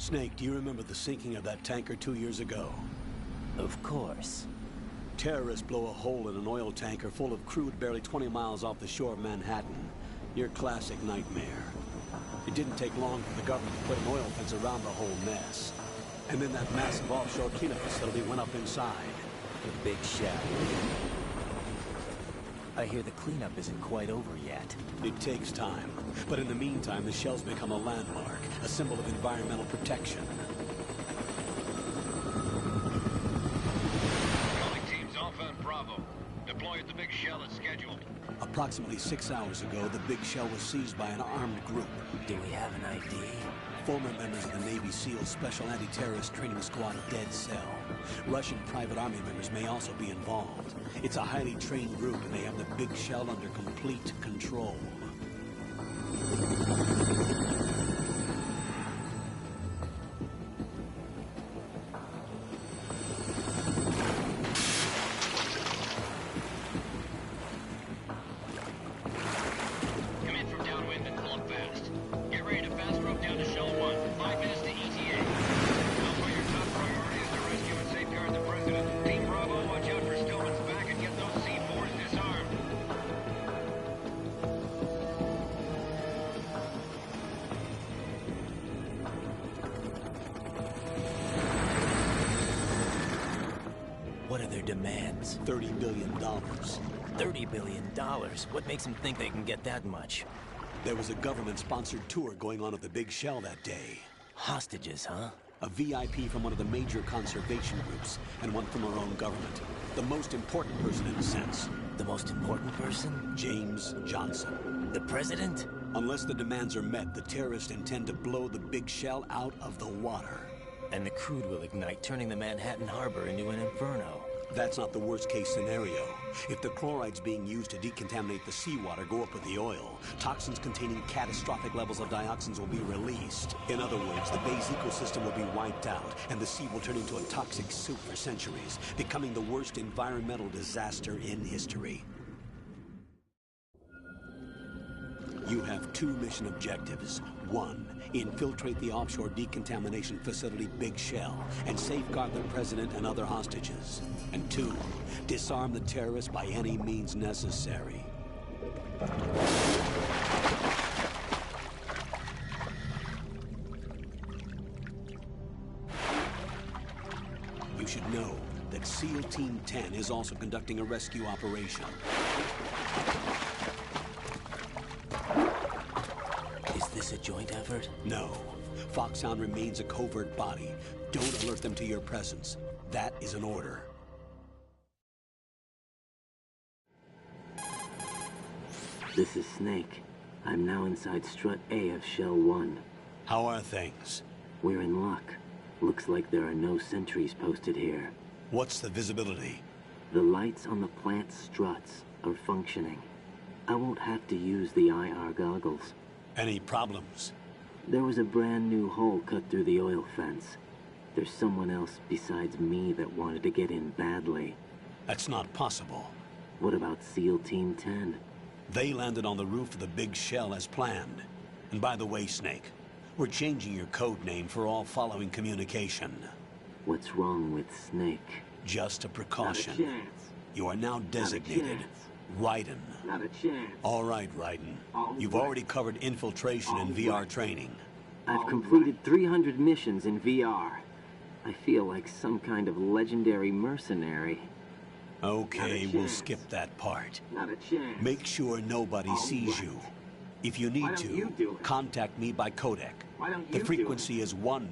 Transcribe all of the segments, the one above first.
Snake, do you remember the sinking of that tanker 2 years ago? Of course. Terrorists blow a hole in an oil tanker full of crude barely 20 miles off the shore of Manhattan. Your classic nightmare. It didn't take long for the government to put an oil fence around the whole mess. And then that massive offshore cleanup facility went up inside. The big shell. I hear the cleanup isn't quite over yet. It takes time. But in the meantime, the shell's become a landmark, a symbol of environmental protection. Calling teams Alpha and Bravo. Deploy at the big shell as scheduled. Approximately 6 hours ago, the big shell was seized by an armed group. Do we have an ID? Former members of the Navy SEAL Special Anti-Terrorist Training Squad Dead Cell. Russian private army members may also be involved. It's a highly trained group, and they have the big shell under complete control. Come in from downwind and pull up fast. Get ready to fast rope down to Shell 1. 5 minutes to ETA. Alpha, your top priority is to rescue and safeguard the President. Team Bravo, watch out for Stillman's back and get those C4s disarmed. What are their demands? $30 billion. $30 billion? What makes them think they can get that much? There was a government-sponsored tour going on at the big shell that day. Hostages, huh? A VIP from one of the major conservation groups, and one from our own government. The most important person in a sense. The most important person? James Johnson. The president? Unless the demands are met, the terrorists intend to blow the big shell out of the water. And the crude will ignite, turning the Manhattan Harbor into an inferno. That's not the worst-case scenario. If the chlorides being used to decontaminate the seawater go up with the oil, toxins containing catastrophic levels of dioxins will be released. In other words, the bay's ecosystem will be wiped out, and the sea will turn into a toxic soup for centuries, becoming the worst environmental disaster in history. You have 2 mission objectives. 1, infiltrate the offshore decontamination facility Big Shell and safeguard the president and other hostages. And 2, disarm the terrorists by any means necessary. You should know that SEAL Team 10 is also conducting a rescue operation. Is this a joint effort? No. Foxhound remains a covert body. Don't alert them to your presence. That is an order. This is Snake. I'm now inside Strut A of Shell 1. How are things? We're in luck. Looks like there are no sentries posted here. What's the visibility? The lights on the plant's struts are functioning. I won't have to use the IR goggles. Any problems? There was a brand new hole cut through the oil fence. There's someone else besides me that wanted to get in badly. That's not possible. What about SEAL Team 10? They landed on the roof of the Big Shell as planned. And by the way, Snake, we're changing your code name for all following communication. What's wrong with Snake? Just a precaution. Not a chance. You are now designated Raiden. Not a chance. All right, Raiden. All You've right. already covered infiltration and All VR right. training. I've completed 300 missions in VR. I feel like some kind of legendary mercenary. Okay, Not a we'll chance. skip that part. Not a chance. Make sure nobody All sees right. you. If you need Why don't you do to, it? contact me by codec. Why don't The you frequency is Why don't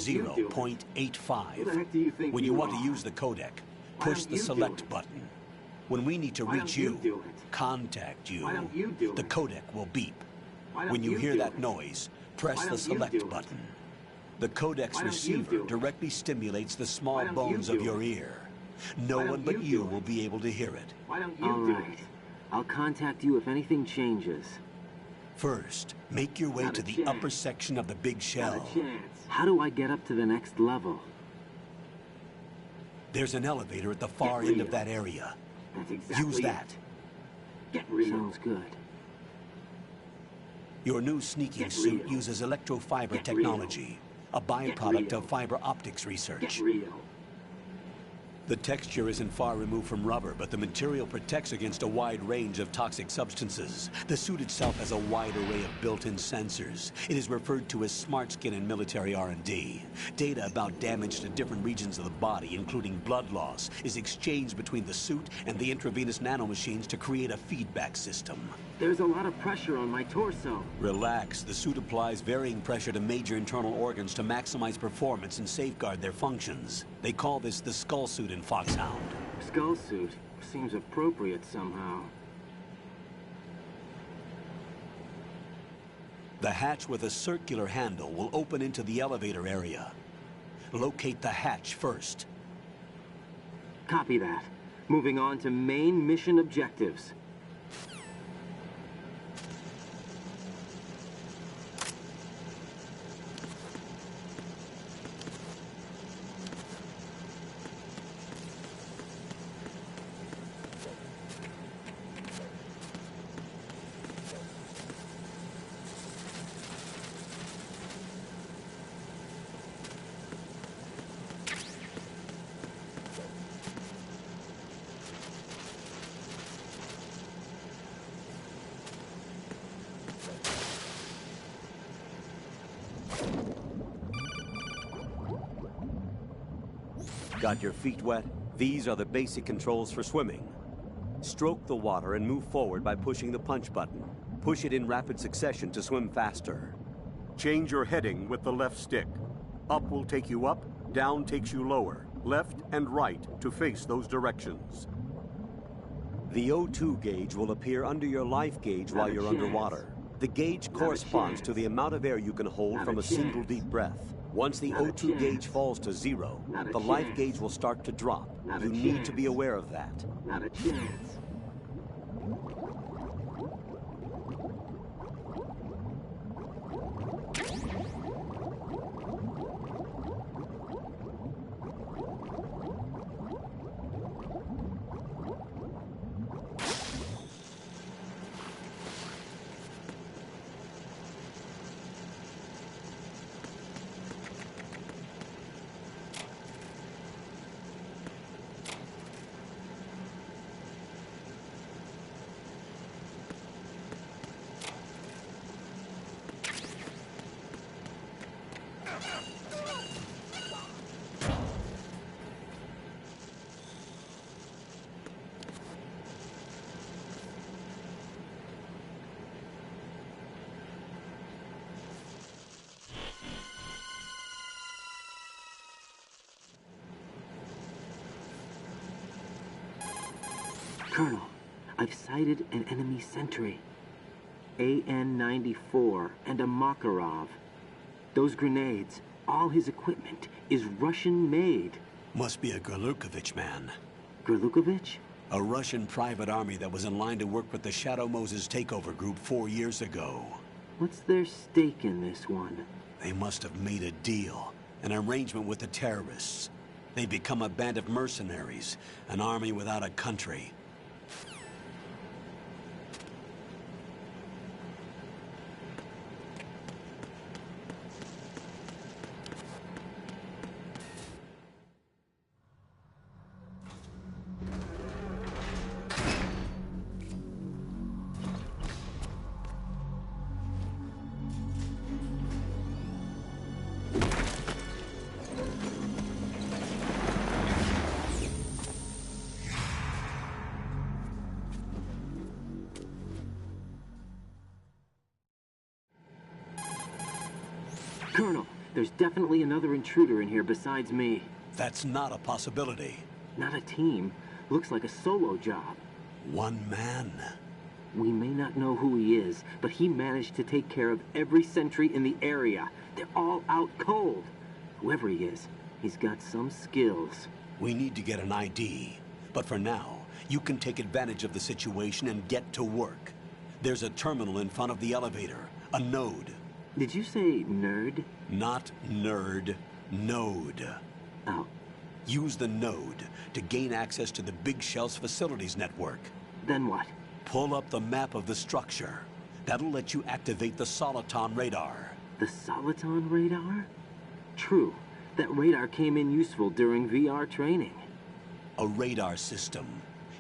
you do it? Who the 140.85. heck do you think When you want to are? use the codec, Why push don't the you do select it? button. When we need to Why reach don't you you, do it? contact you. Why don't you do The it? codec will beep. Why don't When you hear do that it? noise, Why press the don't you do select it? button. The codec's Why don't you receiver do it? directly stimulates the Why small don't you bones do of your it? ear. No Why one don't but you you do will it? be able to hear it. Why don't you do it? I'll contact you if anything changes. First, make your way Not to a the chance. upper section of the Big Not Shell. a chance. How do I get up to the next level? There's an elevator at the far Get end real. of that area. That's exactly Use that. it. Get real. Sounds good. Your new sneaking Get suit real. uses electrofiber Get technology. a byproduct of fiber optics research. Get real. The texture isn't far removed from rubber, but the material protects against a wide range of toxic substances. The suit itself has a wide array of built-in sensors. It is referred to as smart skin in military R&D. Data about damage to different regions of the body, including blood loss, is exchanged between the suit and the intravenous nanomachines to create a feedback system. There's a lot of pressure on my torso. Relax. The suit applies varying pressure to major internal organs to maximize performance and safeguard their functions. They call this the skull suit in Foxhound. Skull suit seems appropriate somehow. The hatch with a circular handle will open into the elevator area. Locate the hatch first. Copy that. Moving on to main mission objectives. Got your feet wet? These are the basic controls for swimming. Stroke the water and move forward by pushing the punch button. Push it in rapid succession to swim faster. Change your heading with the left stick. Up will take you up, down takes you lower, left and right to face those directions. The O2 gauge will appear under your life gauge while you're underwater. The gauge corresponds to the amount of air you can hold from a single deep breath. Once the O2 gauge falls to zero, the life gauge will start to drop. You need to be aware of that. Not a chance. Colonel, I've sighted an enemy sentry. AN-94 and a Makarov. Those grenades, all his equipment, is Russian-made. Must be a Gorlukovich man. Gorlukovich? A Russian private army that was in line to work with the Shadow Moses takeover group 4 years ago. What's their stake in this one? They must have made a deal, an arrangement with the terrorists. They've become a band of mercenaries, an army without a country. Colonel, there's definitely another intruder in here besides me. That's not a possibility. Not a team. Looks like a solo job. One man. We may not know who he is, but he managed to take care of every sentry in the area. They're all out cold. Whoever he is, he's got some skills. We need to get an ID. But for now, you can take advantage of the situation and get to work. There's a terminal in front of the elevator, a node. Did you say nerd? Not nerd, node. Oh. Use the node to gain access to the Big Shell's facilities network. Then what? Pull up the map of the structure. That'll let you activate the Soliton radar. The Soliton radar? True. That radar came in useful during VR training. A radar system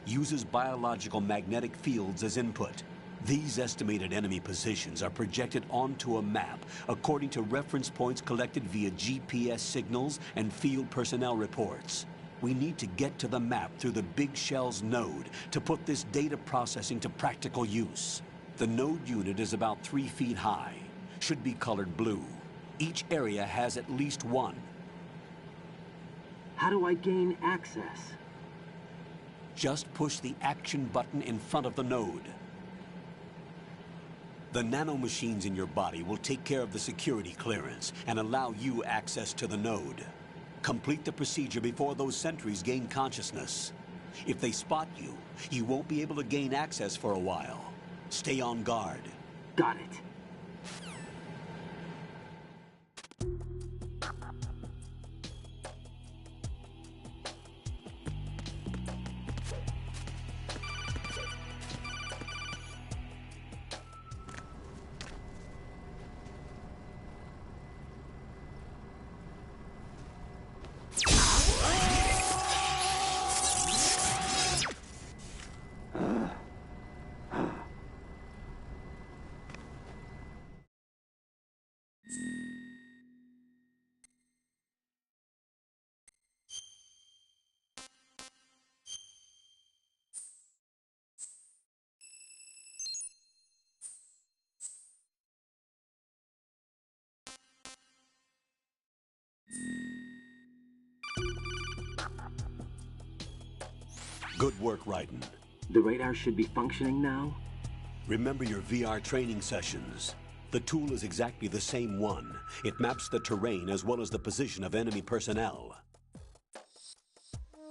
uses biological magnetic fields as input. These estimated enemy positions are projected onto a map according to reference points collected via GPS signals and field personnel reports. We need to get to the map through the Big Shell's node to put this data processing to practical use. The node unit is about 3 feet high, should be colored blue. Each area has at least one. How do I gain access? Just push the action button in front of the node. The nanomachines in your body will take care of the security clearance and allow you access to the node. Complete the procedure before those sentries gain consciousness. If they spot you, you won't be able to gain access for a while. Stay on guard. Got it. Good work, Raiden. The radar should be functioning now? Remember your VR training sessions. The tool is exactly the same one. It maps the terrain as well as the position of enemy personnel.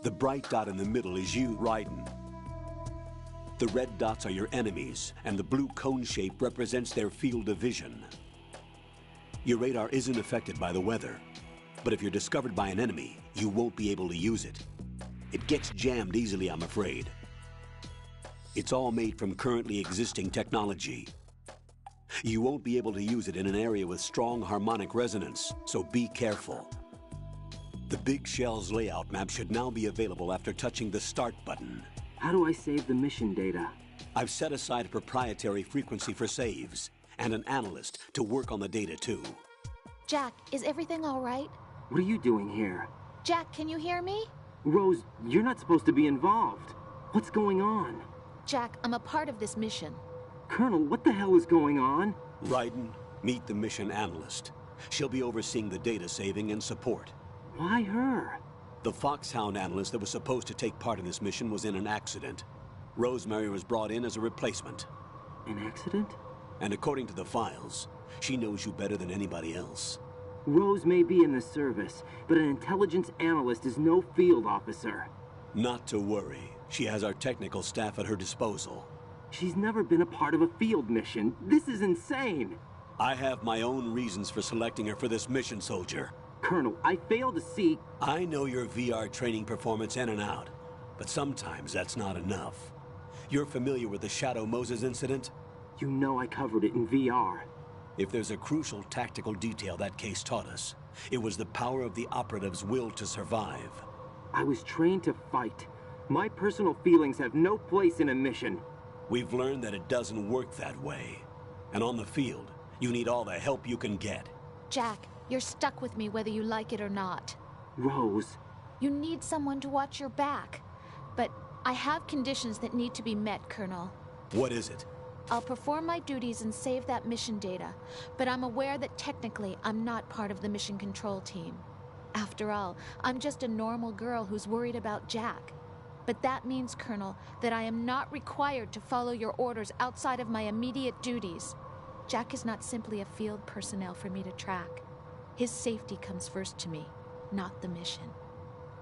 The bright dot in the middle is you, Raiden. The red dots are your enemies, and the blue cone shape represents their field of vision. Your radar isn't affected by the weather, but if you're discovered by an enemy, you won't be able to use it. It gets jammed easily, I'm afraid. It's all made from currently existing technology. You won't be able to use it in an area with strong harmonic resonance, so be careful. The Big Shell's layout map should now be available after touching the Start button. How do I save the mission data? I've set aside a proprietary frequency for saves, and an analyst to work on the data too. Jack, is everything all right? What are you doing here? Jack, can you hear me? Rose, you're not supposed to be involved. What's going on? Jack, I'm a part of this mission. Colonel, what the hell is going on? Raiden, meet the mission analyst. She'll be overseeing the data saving and support. Why her? The Foxhound analyst that was supposed to take part in this mission was in an accident. Rosemary was brought in as a replacement. An accident? And according to the files, she knows you better than anybody else. Rose may be in the service, but an intelligence analyst is no field officer. Not to worry. She has our technical staff at her disposal. She's never been a part of a field mission. This is insane. I have my own reasons for selecting her for this mission, soldier. Colonel, I fail to see... I know your VR training performance in and out, but sometimes that's not enough. You're familiar with the Shadow Moses incident? You know I covered it in VR. If there's a crucial tactical detail that case taught us, it was the power of the operative's will to survive. I was trained to fight. My personal feelings have no place in a mission. We've learned that it doesn't work that way. And on the field, you need all the help you can get. Jack, you're stuck with me whether you like it or not. Rose. You need someone to watch your back. But I have conditions that need to be met, Colonel. What is it? I'll perform my duties and save that mission data, but I'm aware that technically I'm not part of the mission control team. After all, I'm just a normal girl who's worried about Jack. But that means, Colonel, that I am not required to follow your orders outside of my immediate duties. Jack is not simply a field personnel for me to track. His safety comes first to me, not the mission.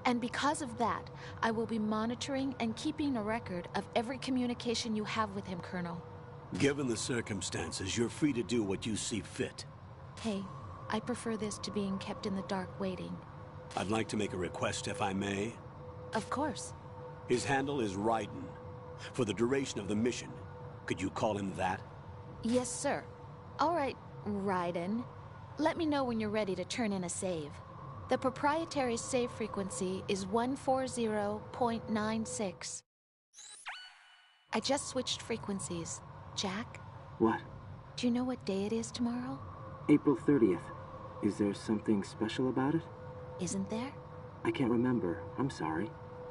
And because of that, I will be monitoring and keeping a record of every communication you have with him, Colonel. Given the circumstances, you're free to do what you see fit. Hey, I prefer this to being kept in the dark waiting. I'd like to make a request, if I may. Of course. His handle is Raiden. For the duration of the mission, could you call him that? Yes, sir. All right, Raiden. Let me know when you're ready to turn in a save. The proprietary save frequency is 140.96. I just switched frequencies. Jack, What? do you know what day it is tomorrow? April 30th. Is there something special about it? Isn't there? I can't remember. I'm sorry.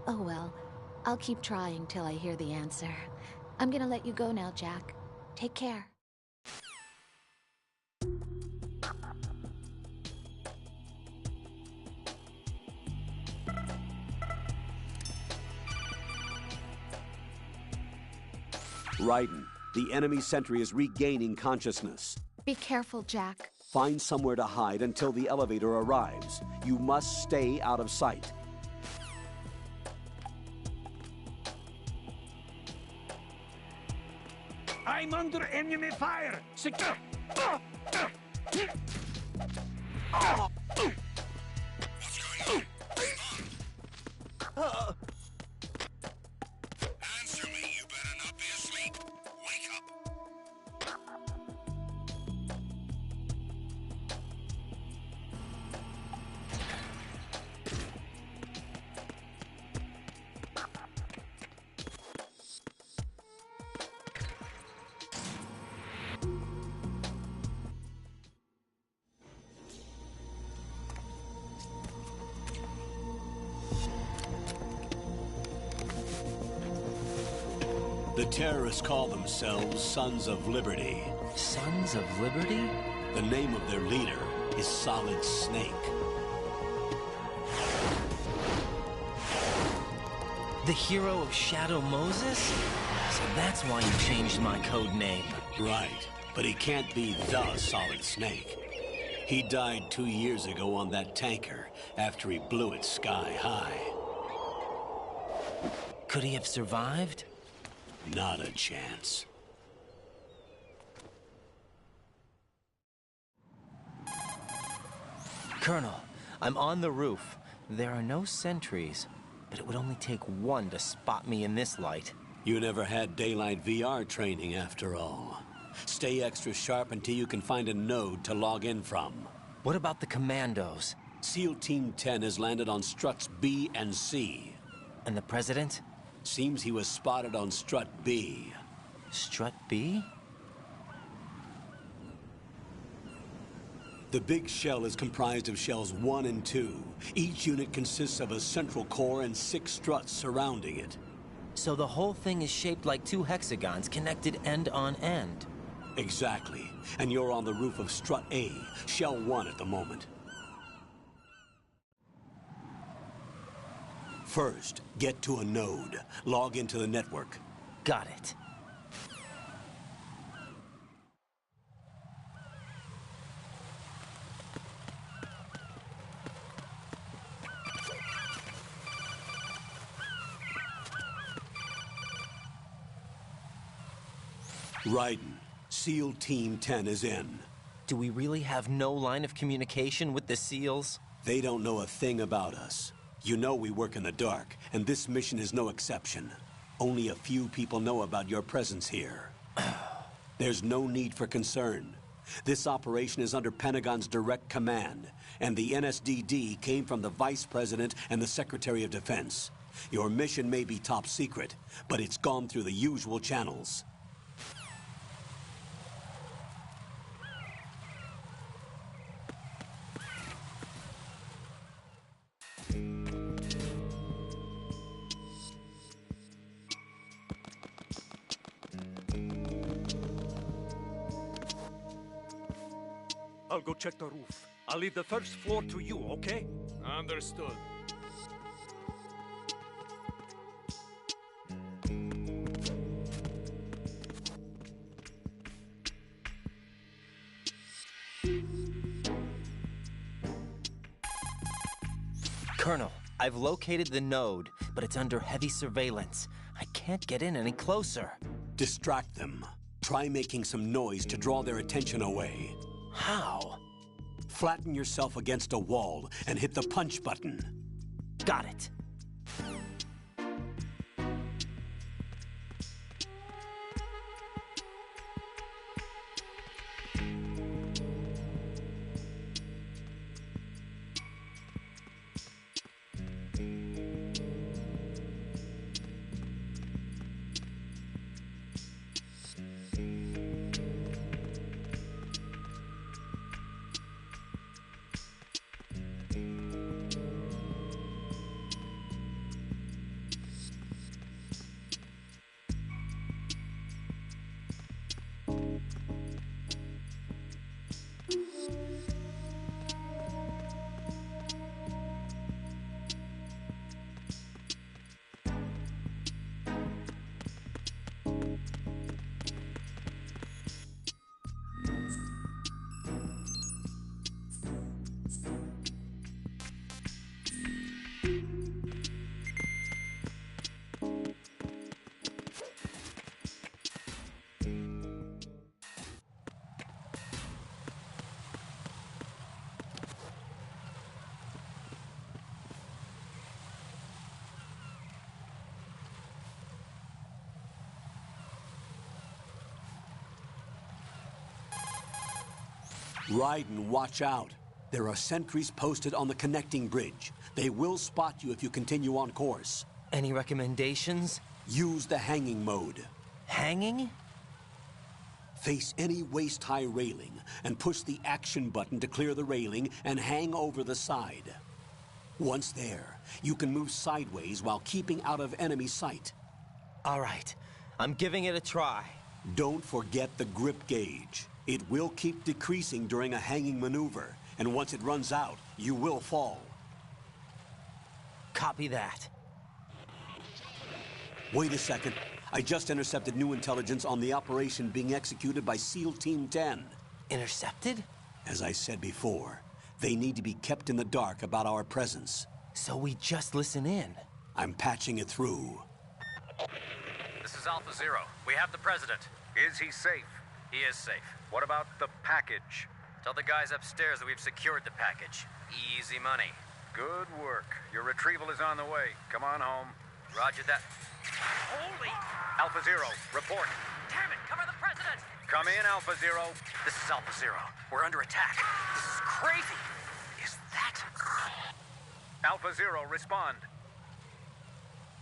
Oh well, I'll keep trying till I hear the answer. I'm gonna let you go now, Jack. Take care. Raiden, the enemy sentry is regaining consciousness. Be careful, Jack. Find somewhere to hide until the elevator arrives. You must stay out of sight. I'm under enemy fire! Secure! Answer me, you better not be asleep. Wake up. The terrorists call themselves Sons of Liberty. Sons of Liberty? The name of their leader is Solid Snake. The hero of Shadow Moses? So that's why you changed my code name. Right, but he can't be the Solid Snake. He died 2 years ago on that tanker after he blew it sky high. Could he have survived? Not a chance. Colonel, I'm on the roof. There are no sentries, but it would only take one to spot me in this light. You never had daylight VR training after all. Stay extra sharp until you can find a node to log in from. What about the commandos? SEAL Team 10 has landed on struts B and C. And the president? Seems he was spotted on strut B. Strut B? The big shell is comprised of shells 1 and 2. Each unit consists of a central core and 6 struts surrounding it. So the whole thing is shaped like 2 hexagons connected end on end. Exactly. And you're on the roof of strut A, shell 1 at the moment. First, get to a node. Log into the network. Got it. Raiden, SEAL Team 10 is in. Do we really have no line of communication with the SEALs? They don't know a thing about us. You know we work in the dark, and this mission is no exception. Only a few people know about your presence here. There's no need for concern. This operation is under Pentagon's direct command, and the NSDD came from the Vice President and the Secretary of Defense. Your mission may be top secret, but it's gone through the usual channels. I'll go check the roof. I'll leave the first floor to you, okay? Understood. Colonel, I've located the node, but it's under heavy surveillance. I can't get in any closer. Distract them. Try making some noise to draw their attention away. How? Flatten yourself against a wall and hit the punch button. Got it. Raiden, watch out. There are sentries posted on the connecting bridge. They will spot you if you continue on course. Any recommendations? Use the hanging mode. Hanging? Face any waist-high railing and push the action button to clear the railing and hang over the side. Once there, you can move sideways while keeping out of enemy sight. All right, I'm giving it a try. Don't forget the grip gauge. It will keep decreasing during a hanging maneuver, and once it runs out, you will fall. Copy that. Wait a second. I just intercepted new intelligence on the operation being executed by SEAL Team 10. Intercepted? As I said before, they need to be kept in the dark about our presence. So we just listen in. I'm patching it through. This is Alpha Zero. We have the President. Is he safe? He is safe. What about the package? Tell the guys upstairs that we've secured the package. Easy money. Good work. Your retrieval is on the way. Come on home. Roger that. Holy! Alpha Zero, report. Damn it! Cover the President! Come in, Alpha Zero. This is Alpha Zero. We're under attack. This is crazy. Is that... Alpha Zero, respond.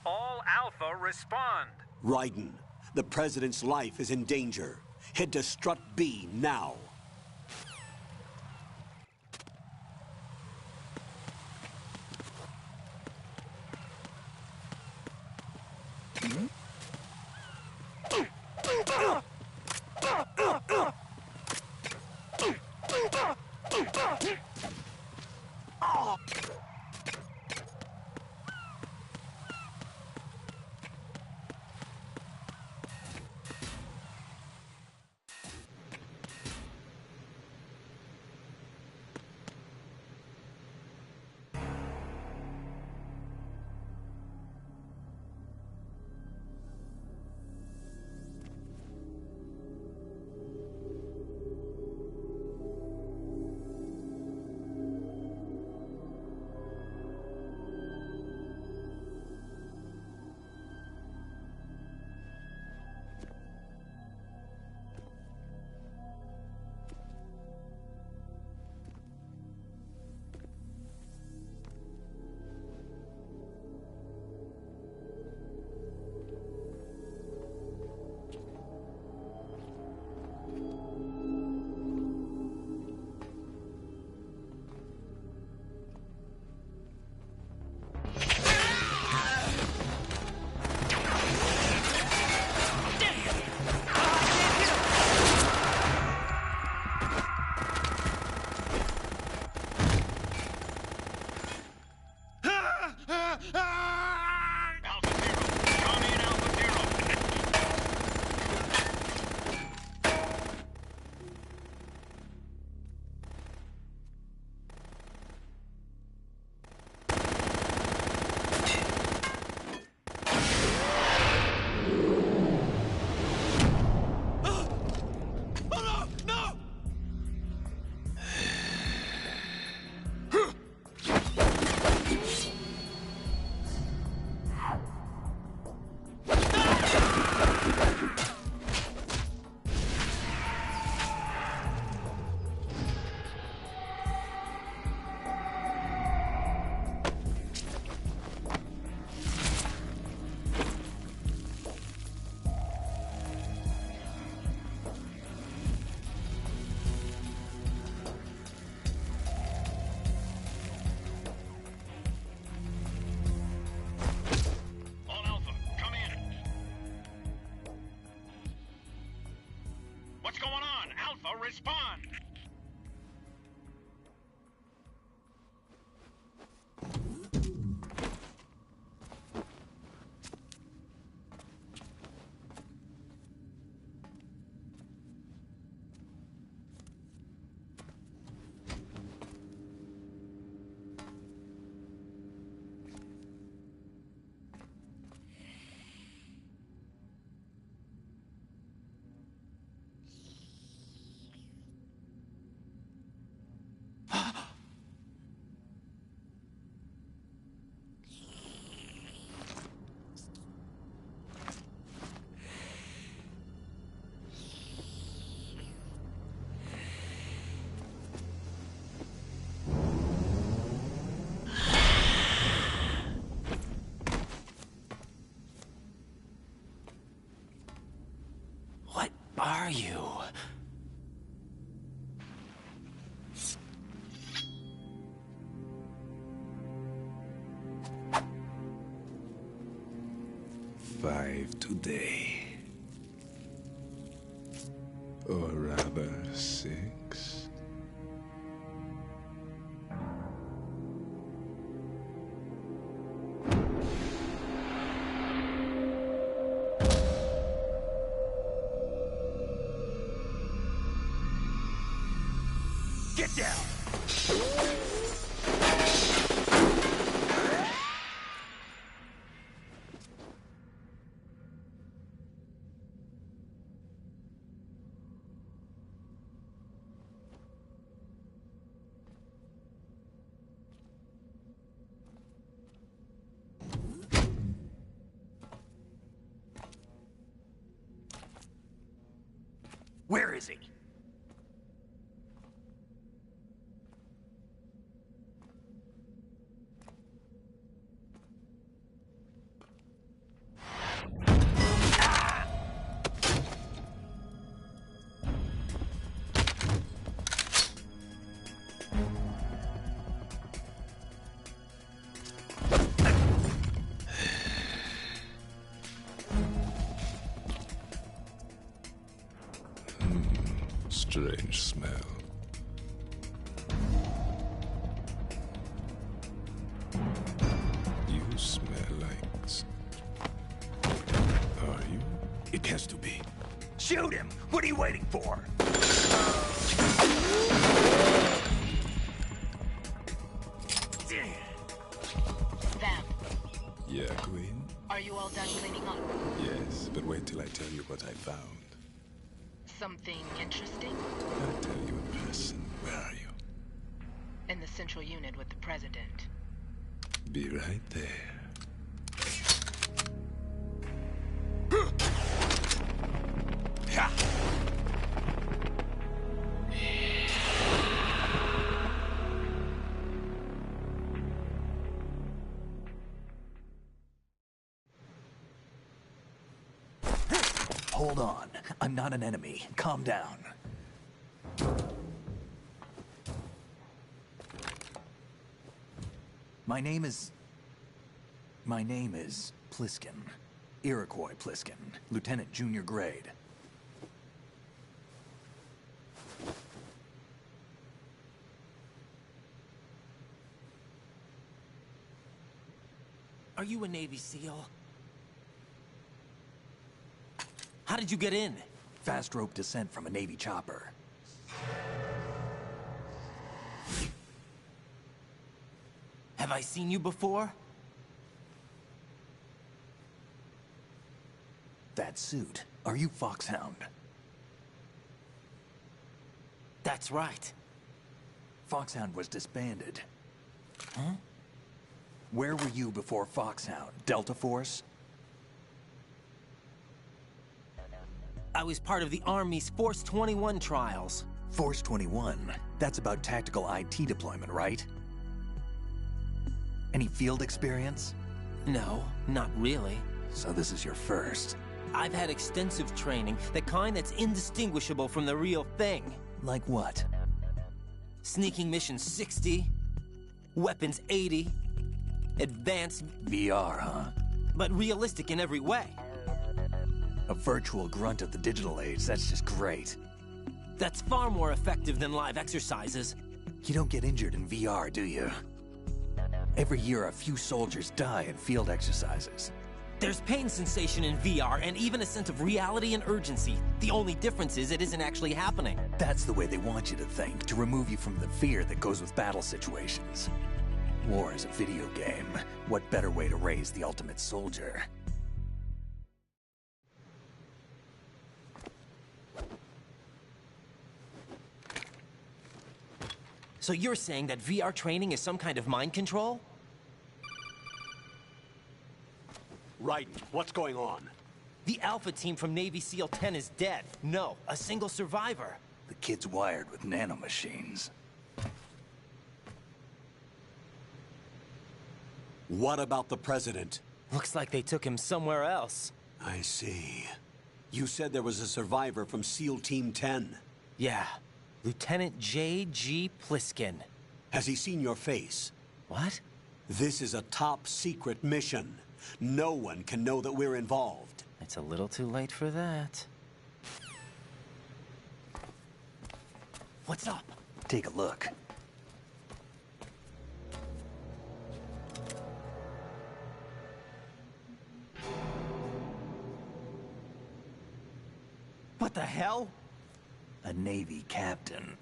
All Alpha, respond. Raiden, the President's life is in danger. Head to Strut B now. Respond! are you? Five today. Or rather, 6. Get down! Where is he? Strange smell. You smell like... Are you? It has to be. Shoot him! What are you waiting for? Vam, Yeah, Queen? are you all done cleaning up? Yes, but wait till I tell you what I found. Something interesting? I'll tell you in person. Where are you? In the central unit with the president. Be right there. Hold on. I'm not an enemy. Calm down. My name is Pliskin. Iroquois Pliskin. Lieutenant Junior Grade. Are you a Navy SEAL? How did you get in? Fast rope descent from a Navy chopper. Have I seen you before? That suit. Are you Foxhound? That's right. Foxhound was disbanded. Huh? Where were you before Foxhound? Delta Force? I was part of the Army's Force 21 trials. Force 21? That's about tactical IT deployment, right? Any field experience? No, not really. So this is your first. I've had extensive training, the kind that's indistinguishable from the real thing. Like what? Sneaking Mission 60, Weapons 80, Advanced... VR, huh? But realistic in every way. A virtual grunt of the digital age, that's just great. That's far more effective than live exercises. You don't get injured in VR, do you? Every year, a few soldiers die in field exercises. There's pain sensation in VR and even a sense of reality and urgency. The only difference is it isn't actually happening. That's the way they want you to think, to remove you from the fear that goes with battle situations. War is a video game. What better way to raise the ultimate soldier? So you're saying that VR training is some kind of mind control? Raiden, what's going on? The Alpha team from Navy SEAL 10 is dead. No, a single survivor. The kid's wired with nanomachines. What about the president? Looks like they took him somewhere else. I see. You said there was a survivor from SEAL Team 10. Yeah. Lieutenant J.G. Pliskin. Has he seen your face? What? This is a top-secret mission. No one can know that we're involved. It's a little too late for that. What's up? Take a look. What the hell? A Navy captain.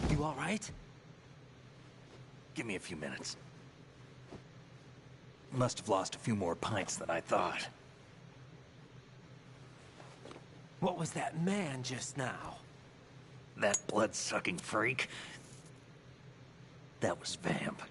You all right? Give me a few minutes. Must have lost a few more pints than I thought. What was that man just now? That blood-sucking freak? That was Vamp.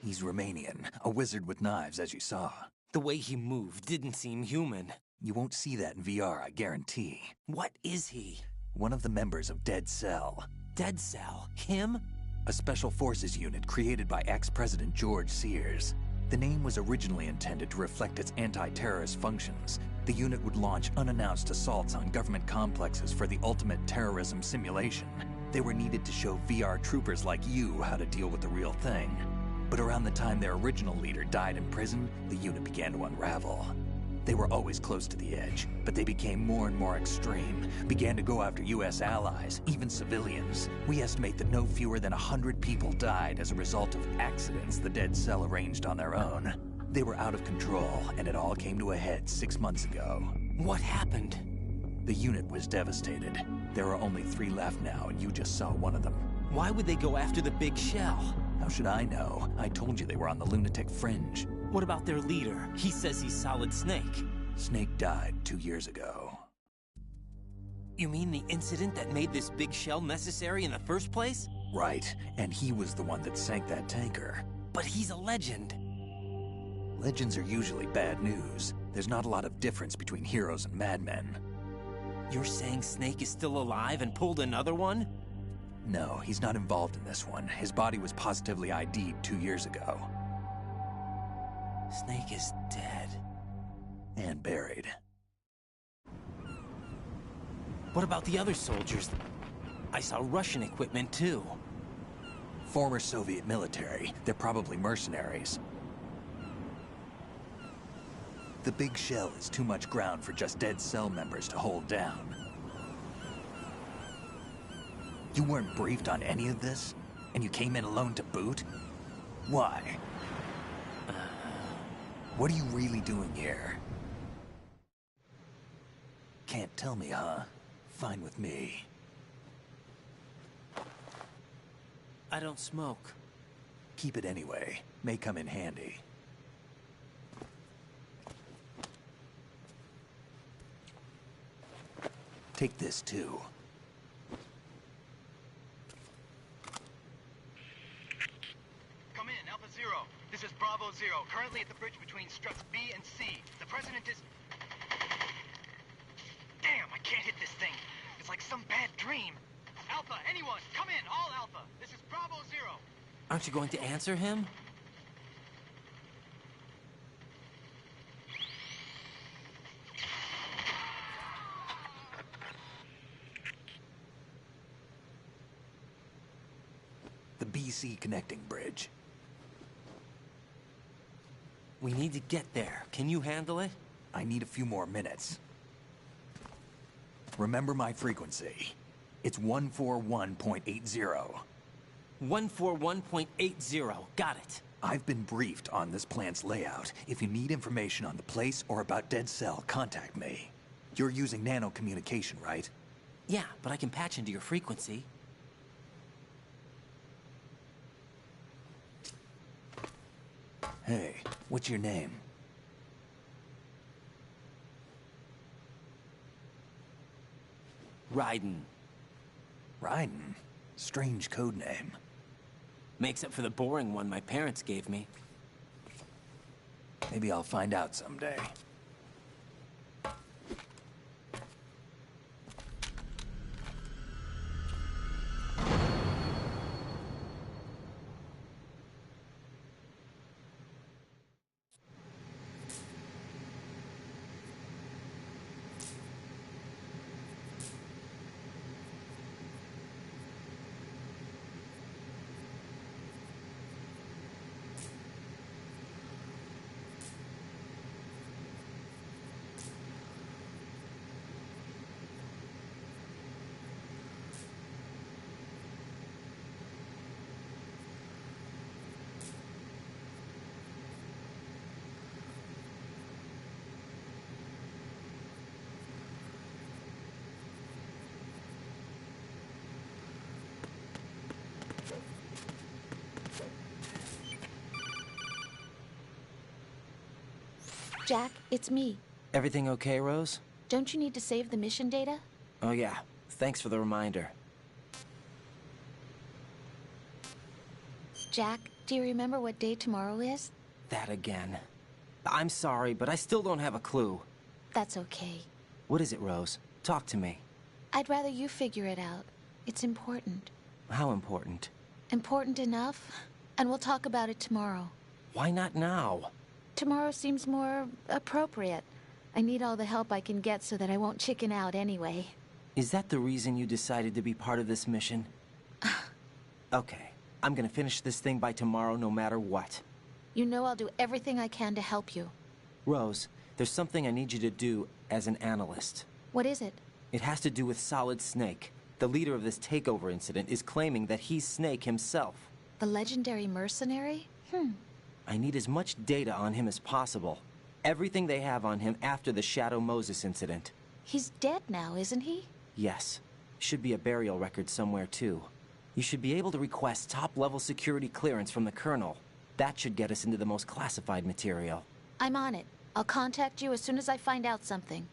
He's Romanian, a wizard with knives, as you saw. The way he moved didn't seem human. You won't see that in VR, I guarantee. What is he? One of the members of Dead Cell. Dead Cell? Him? A special forces unit created by ex-President George Sears. The name was originally intended to reflect its anti-terrorist functions. The unit would launch unannounced assaults on government complexes for the ultimate terrorism simulation. They were needed to show VR troopers like you how to deal with the real thing. But around the time their original leader died in prison, the unit began to unravel. They were always close to the edge, but they became more and more extreme, began to go after US allies, even civilians. We estimate that no fewer than 100 people died as a result of accidents the Dead Cell arranged on their own. They were out of control, and it all came to a head 6 months ago. What happened? The unit was devastated. There are only 3 left now, and you just saw one of them. Why would they go after the big shell? How should I know? I told you they were on the lunatic fringe. What about their leader? He says he's Solid Snake. Snake died 2 years ago. You mean the incident that made this big shell necessary in the first place? Right, and he was the one that sank that tanker. But he's a legend. Legends are usually bad news. There's not a lot of difference between heroes and madmen. You're saying Snake is still alive and pulled another one? No, he's not involved in this one. His body was positively ID'd 2 years ago. Snake is dead. And buried. What about the other soldiers? I saw Russian equipment too. Former Soviet military. They're probably mercenaries. The big shell is too much ground for just Dead Cell members to hold down. You weren't briefed on any of this? And you came in alone to boot? Why? What are you really doing here? Can't tell me, huh? Fine with me. I don't smoke. Keep it anyway. May come in handy. Take this too. Come in, Alpha Zero. This is Bravo Zero, currently at the bridge between struts B and C. The President is... Damn, I can't hit this thing. It's like some bad dream. Alpha, anyone, come in, all Alpha. This is Bravo Zero. Aren't you going to answer him? The BC connecting bridge. We need to get there. Can you handle it? I need a few more minutes. Remember my frequency. It's 141.80. 141.80. Got it. I've been briefed on this plant's layout. If you need information on the place or about Dead Cell, contact me. You're using nano communication, right? Yeah, but I can patch into your frequency. Hey, what's your name? Raiden. Raiden? Strange code name. Makes up for the boring one my parents gave me. Maybe I'll find out someday. Jack, it's me. Everything okay, Rose? Don't you need to save the mission data? Oh yeah, thanks for the reminder. Jack, do you remember what day tomorrow is? That again. I'm sorry, but I still don't have a clue. That's okay. What is it, Rose? Talk to me. I'd rather you figure it out. It's important. How important? Important enough, and we'll talk about it tomorrow. Why not now? Tomorrow seems more appropriate. I need all the help I can get so that I won't chicken out anyway. Is that the reason you decided to be part of this mission? Okay, I'm gonna finish this thing by tomorrow no matter what. You know I'll do everything I can to help you. Rose, there's something I need you to do as an analyst. What is it? It has to do with Solid Snake. The leader of this takeover incident is claiming that he's Snake himself. The legendary mercenary? I need as much data on him as possible. Everything they have on him after the Shadow Moses incident. He's dead now, isn't he? Yes. Should be a burial record somewhere, too. You should be able to request top-level security clearance from the Colonel. That should get us into the most classified material. I'm on it. I'll contact you as soon as I find out something.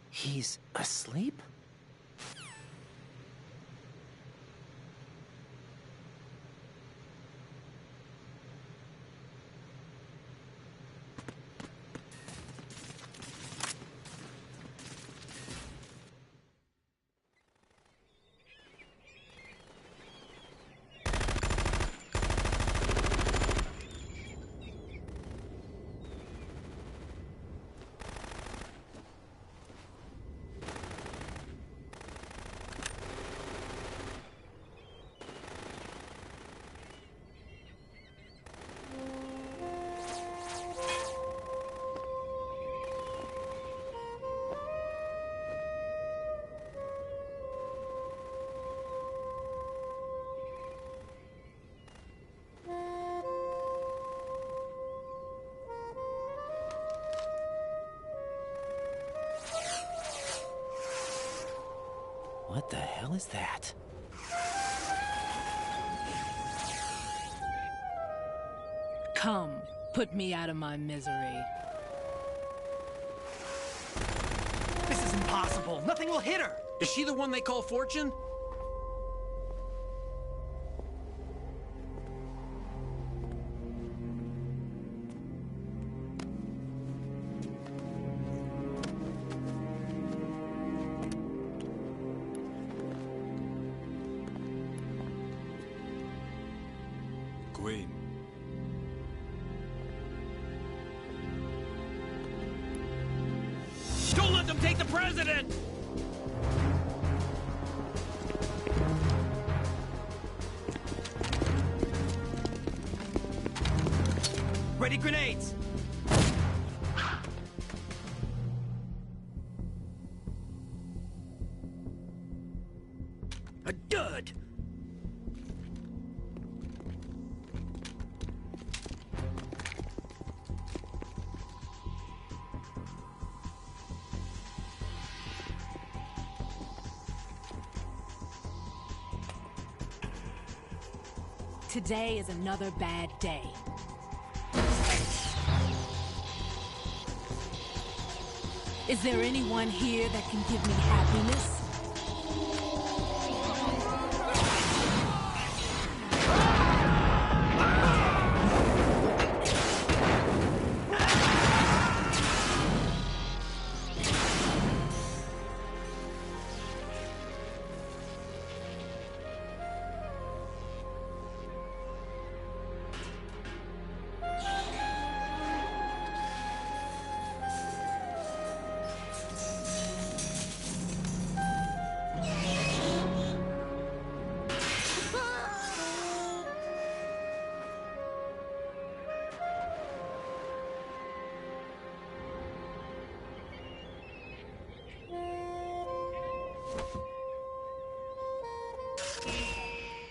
He's asleep? What the hell is that? Come, put me out of my misery. This is impossible. Nothing will hit her. Is she the one they call Fortune? Queen. Don't let them take the president! Ready grenades! A dud! Today is another bad day. Is there anyone here that can give me happiness?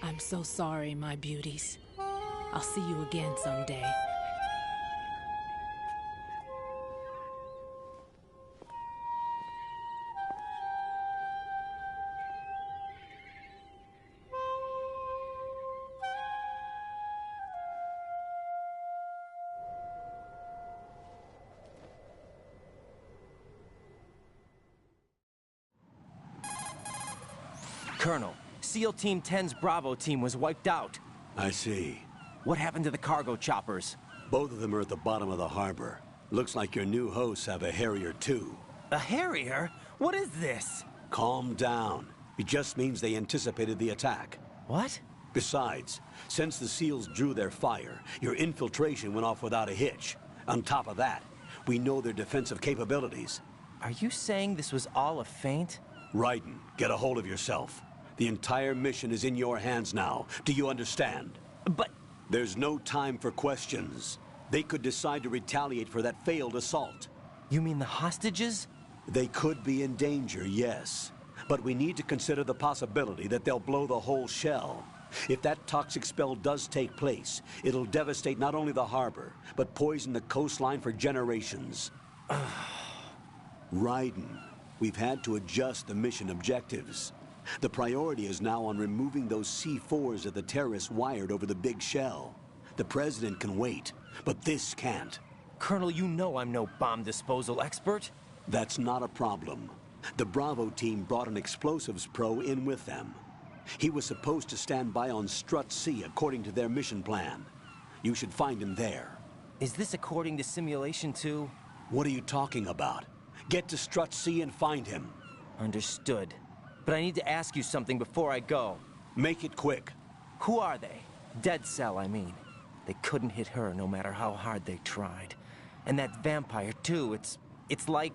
I'm so sorry, my beauties. I'll see you again someday. Colonel, SEAL Team 10's Bravo team was wiped out. I see. What happened to the cargo choppers? Both of them are at the bottom of the harbor. Looks like your new hosts have a Harrier too. A Harrier? What is this? Calm down. It just means they anticipated the attack. What? Besides, since the SEALs drew their fire, your infiltration went off without a hitch. On top of that, we know their defensive capabilities. Are you saying this was all a feint? Raiden, get a hold of yourself. The entire mission is in your hands now. Do you understand? But... There's no time for questions. They could decide to retaliate for that failed assault. You mean the hostages? They could be in danger, yes. But we need to consider the possibility that they'll blow the whole shell. If that toxic spell does take place, it'll devastate not only the harbor, but poison the coastline for generations. Raiden, we've had to adjust the mission objectives. The priority is now on removing those C4s that the terrorists wired over the big shell. The President can wait, but this can't. Colonel, you know I'm no bomb disposal expert. That's not a problem. The Bravo team brought an explosives pro in with them. He was supposed to stand by on Strut C according to their mission plan. You should find him there. Is this according to Simulation 2? What are you talking about? Get to Strut C and find him. Understood. But I need to ask you something before I go. Make it quick. Who are they? Dead Cell, I mean. They couldn't hit her no matter how hard they tried. And that vampire, too, it's like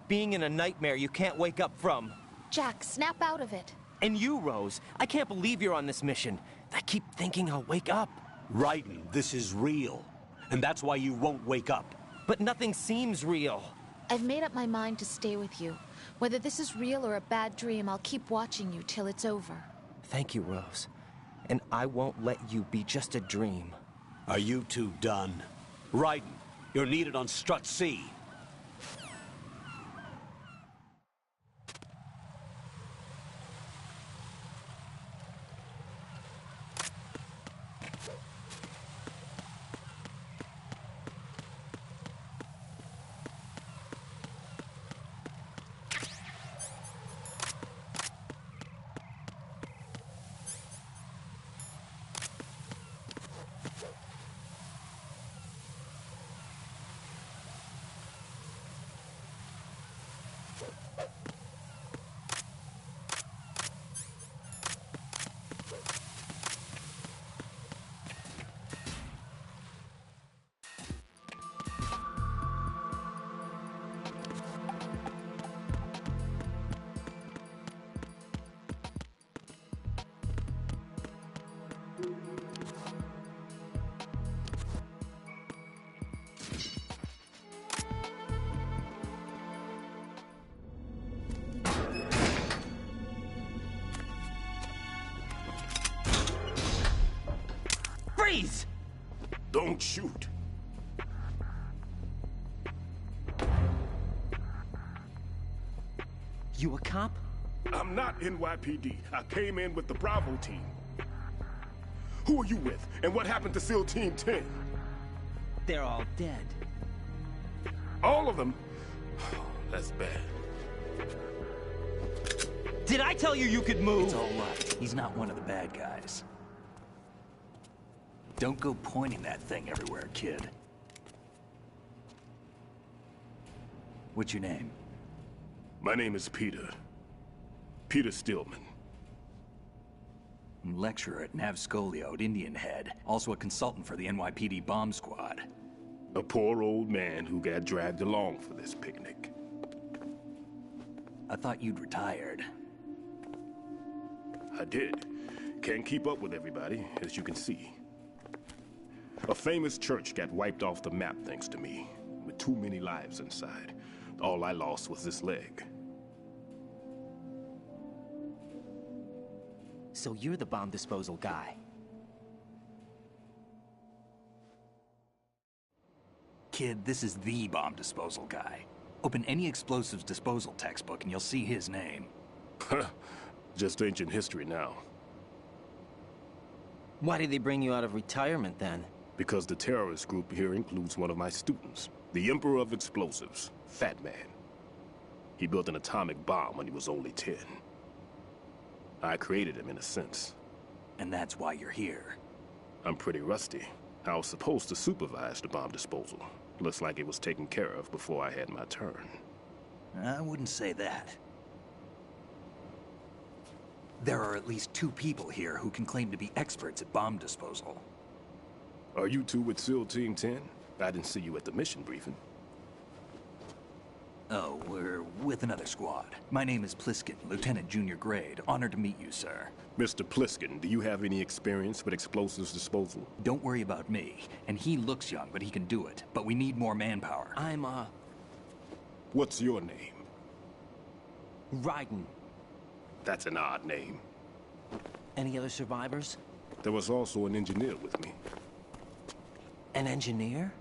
being in a nightmare you can't wake up from. Jack, snap out of it. And you, Rose, I can't believe you're on this mission. I keep thinking I'll wake up. Raiden, this is real. And that's why you won't wake up. But nothing seems real. I've made up my mind to stay with you. Whether this is real or a bad dream, I'll keep watching you till it's over. Thank you, Rose. And I won't let you be just a dream. Are you two done? Raiden, you're needed on Strut C. Freeze! Don't shoot. You a cop? I'm not NYPD. I came in with the Bravo team. Who are you with? And what happened to SEAL Team 10? They're all dead. All of them? That's bad. Did I tell you you could move? It's all right. He's not one of the bad guys. Don't go pointing that thing everywhere, kid. What's your name? My name is Peter. Peter Stillman. I'm lecturer at Nav Scolio at Indian Head. Also a consultant for the NYPD bomb squad. A poor old man who got dragged along for this picnic. I thought you'd retired. I did. Can't keep up with everybody, as you can see. A famous church got wiped off the map thanks to me, with too many lives inside. All I lost was this leg. So you're the bomb disposal guy. Kid, this is the bomb disposal guy. Open any explosives disposal textbook and you'll see his name. Just ancient history now. Why did they bring you out of retirement then? Because the terrorist group here includes one of my students, the Emperor of Explosives, Fat Man. He built an atomic bomb when he was only 10. I created him in a sense. And that's why you're here. I'm pretty rusty. I was supposed to supervise the bomb disposal. Looks like it was taken care of before I had my turn. I wouldn't say that. There are at least 2 people here who can claim to be experts at bomb disposal. Are you two with SEAL Team 10? I didn't see you at the mission briefing. Oh, we're with another squad. My name is Pliskin, Lieutenant Junior Grade. Honored to meet you, sir. Mr. Pliskin, do you have any experience with explosives disposal? Don't worry about me. And he looks young, but he can do it. But we need more manpower. I'm, What's your name? Raiden. That's an odd name. Any other survivors? There was also an engineer with me. An engineer?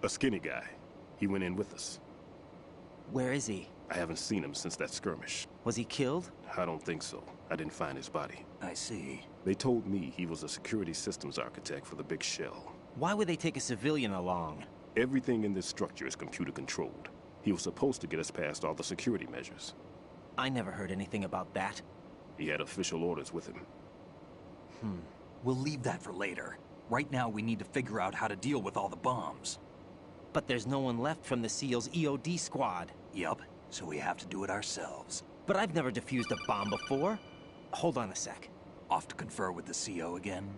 A skinny guy. He went in with us. Where is he? I haven't seen him since that skirmish. Was he killed? I don't think so. I didn't find his body. I see. They told me he was a security systems architect for the big shell. Why would they take a civilian along? Everything in this structure is computer controlled. He was supposed to get us past all the security measures. I never heard anything about that. He had official orders with him. We'll leave that for later. Right now, we need to figure out how to deal with all the bombs. But there's no one left from the SEAL's EOD squad. Yup, so we have to do it ourselves. But I've never defused a bomb before. Hold on a sec. Off to confer with the CO again?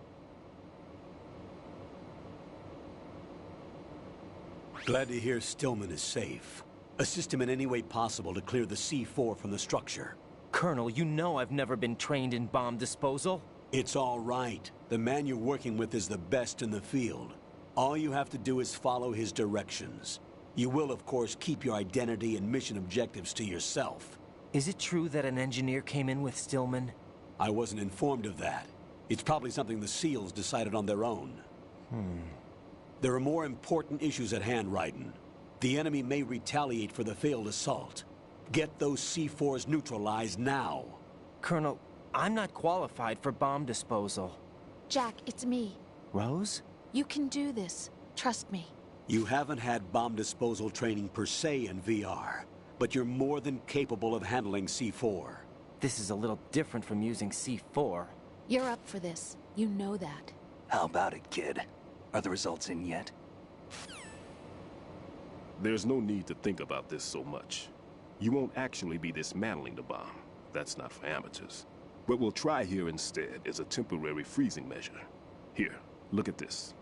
Glad to hear Stillman is safe. Assist him in any way possible to clear the C4 from the structure. Colonel, you know I've never been trained in bomb disposal. It's all right. The man you're working with is the best in the field. All you have to do is follow his directions. You will, of course, keep your identity and mission objectives to yourself. Is it true that an engineer came in with Stillman? I wasn't informed of that. It's probably something the SEALs decided on their own. There are more important issues at hand, Raiden. The enemy may retaliate for the failed assault. Get those C4s neutralized now. Colonel, I'm not qualified for bomb disposal. Jack, it's me. Rose? You can do this. Trust me. You haven't had bomb disposal training per se in VR, but you're more than capable of handling C4. This is a little different from using C4. You're up for this. You know that. How about it, kid? Are the results in yet? There's no need to think about this so much. You won't actually be dismantling the bomb. That's not for amateurs. What we'll try here instead is a temporary freezing measure. Here, look at this.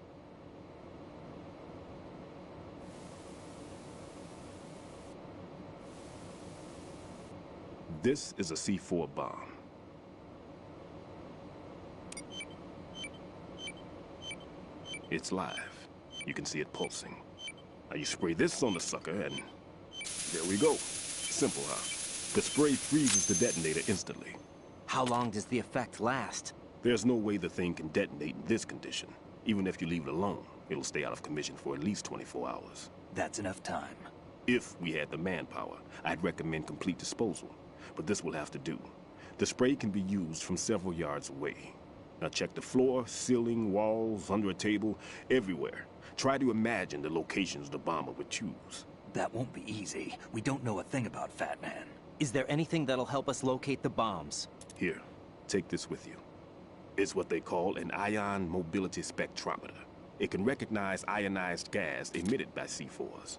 This is a C4 bomb. It's live. You can see it pulsing. Now you spray this on the sucker and there we go. Simple, huh? The spray freezes the detonator instantly. How long does the effect last? There's no way the thing can detonate in this condition. Even if you leave it alone, it'll stay out of commission for at least 24 hours. That's enough time. If we had the manpower, I'd recommend complete disposal. But this will have to do. The spray can be used from several yards away. Now check the floor, ceiling, walls, under a table, everywhere. Try to imagine the locations the bomber would choose. That won't be easy. We don't know a thing about Fat Man. Is there anything that'll help us locate the bombs? Here, take this with you. It's what they call an ion mobility spectrometer. It can recognize ionized gas emitted by C4s.